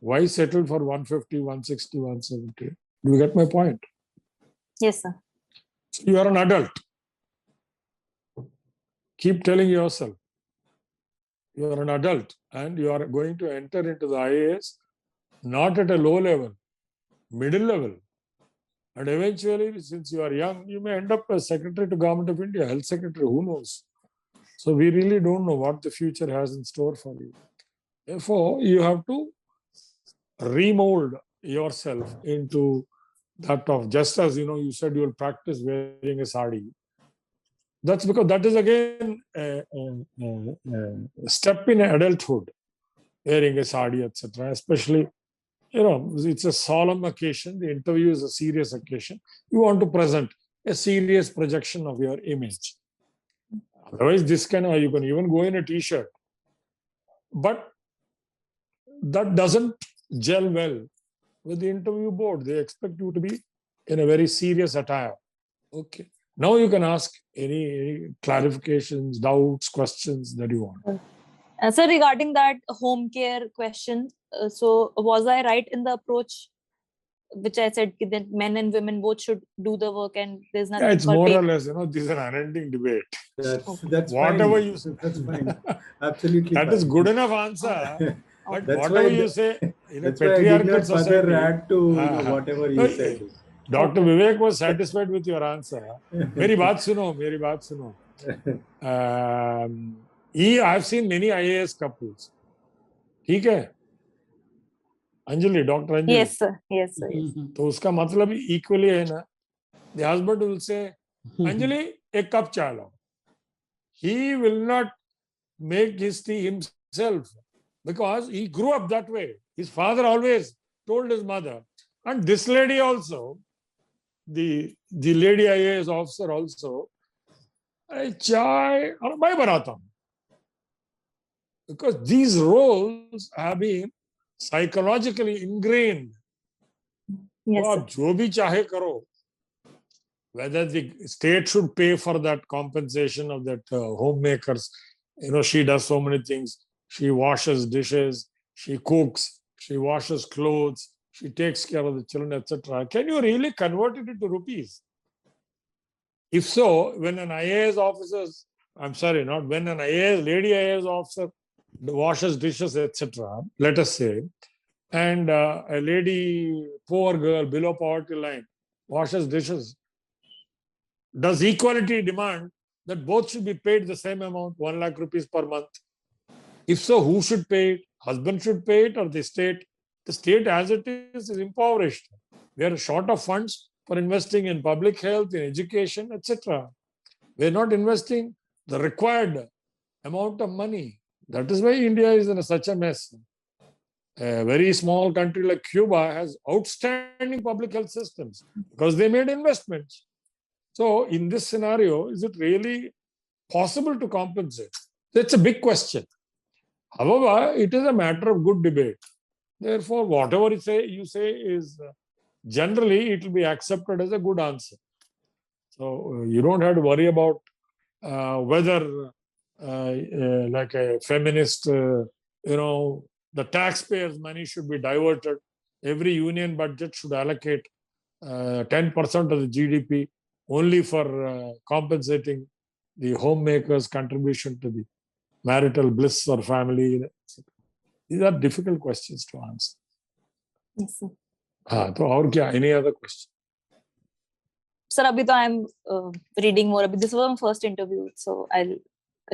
Why settle for 150, 160, 170? Do you get my point? Yes, sir. So you are an adult. Keep telling yourself, you are an adult and you are going to enter into the IAS not at a low level, middle level. And eventually, since you are young, you may end up as Secretary to Government of India, Health Secretary, who knows? So we really don't know what the future has in store for you. Therefore, you have to remold yourself into that of, just as you said you will practice wearing a sari. That's because that is again a step in adulthood, wearing a sari, etc. Especially, it's a solemn occasion. The interview is a serious occasion. You want to present a serious projection of your image. Otherwise, you can even go in a t-shirt. But that doesn't gel well with the interview board. They expect you to be in a very serious attire. Okay. Now you can ask any clarifications, doubts, questions that you want. So regarding that home care question, so was I right in the approach which I said that men and women both should do the work and there's nothing? Yeah, it's more or less, this is an unending debate. That's whatever fine. you say. That's fine. Absolutely That fine. is good enough answer. But That's whatever why you say in a that's why I did patriarchal not further society. add to whatever you said. Dr. Vivek was satisfied with your answer. मेरी बात सुनो. I've seen many IAS couples. ठीक है? Anjali, Dr. Anjali. Yes, sir. Yes, sir. Yes. तो उसका मतलब equally है ना. The husband will say, Anjali, एक कप चाय लाओ. He will not make his tea himself because he grew up that way. His father always told his mother. And this lady also, the lady IAS officer also, चाय मैं बनाता हूँ. Because these roles have been psychologically ingrained. Yes, तो आप जो भी चाहे करो, whether the state should pay for that compensation of that homemakers, she does so many things. She washes dishes, she cooks, she washes clothes, she takes care of the children, etc. Can you really convert it into rupees? If so, when an IAS officer, when an IAS, lady IAS officer washes dishes, etc., let us say, and a lady, poor girl, below poverty line, washes dishes, does equality demand that both should be paid the same amount, 1 lakh rupees per month? If so, who should pay it? Husband should pay it or the state? The state as it is impoverished. We are short of funds for investing in public health, in education, etc. We are not investing the required amount of money. That is why India is in such a mess. A very small country like Cuba has outstanding public health systems because they made investments. So in this scenario, is it really possible to compensate? That's a big question. However, it is a matter of good debate. Therefore, whatever you say is generally it will be accepted as a good answer. So you don't have to worry about whether like a feminist, the taxpayers' money should be diverted. Every union budget should allocate 10% of the GDP only for compensating the homemaker's contribution to the marital bliss or family. These are difficult questions to answer. Yes, sir. तो और क्या? Any other question? Sir, abhi to I'm reading more. This was my first interview, so I'll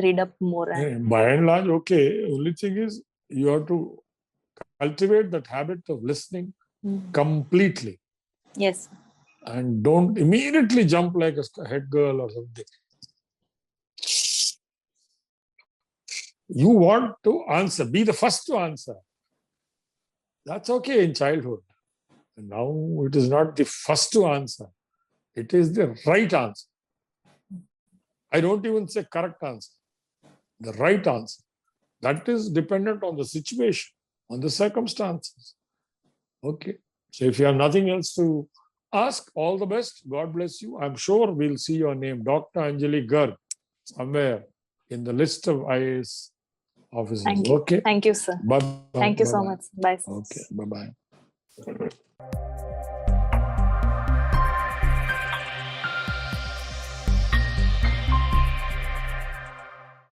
read up more. By and large, okay. Only thing is you have to cultivate that habit of listening completely. Yes. And don't immediately jump like a head girl or something. You want to answer, be the first to answer. That's okay in childhood. And now it is not the first to answer. It is the right answer. I don't even say correct answer. The right answer. That is dependent on the situation, on the circumstances. Okay. So if you have nothing else to ask, all the best. God bless you. I'm sure we'll see your name, Dr. Anjali Garg, somewhere in the list of IAS officers. Thank you. Okay. Thank you, sir. Bye. Thank you so Bye-bye. much. Bye. Sir. Okay. Bye-bye.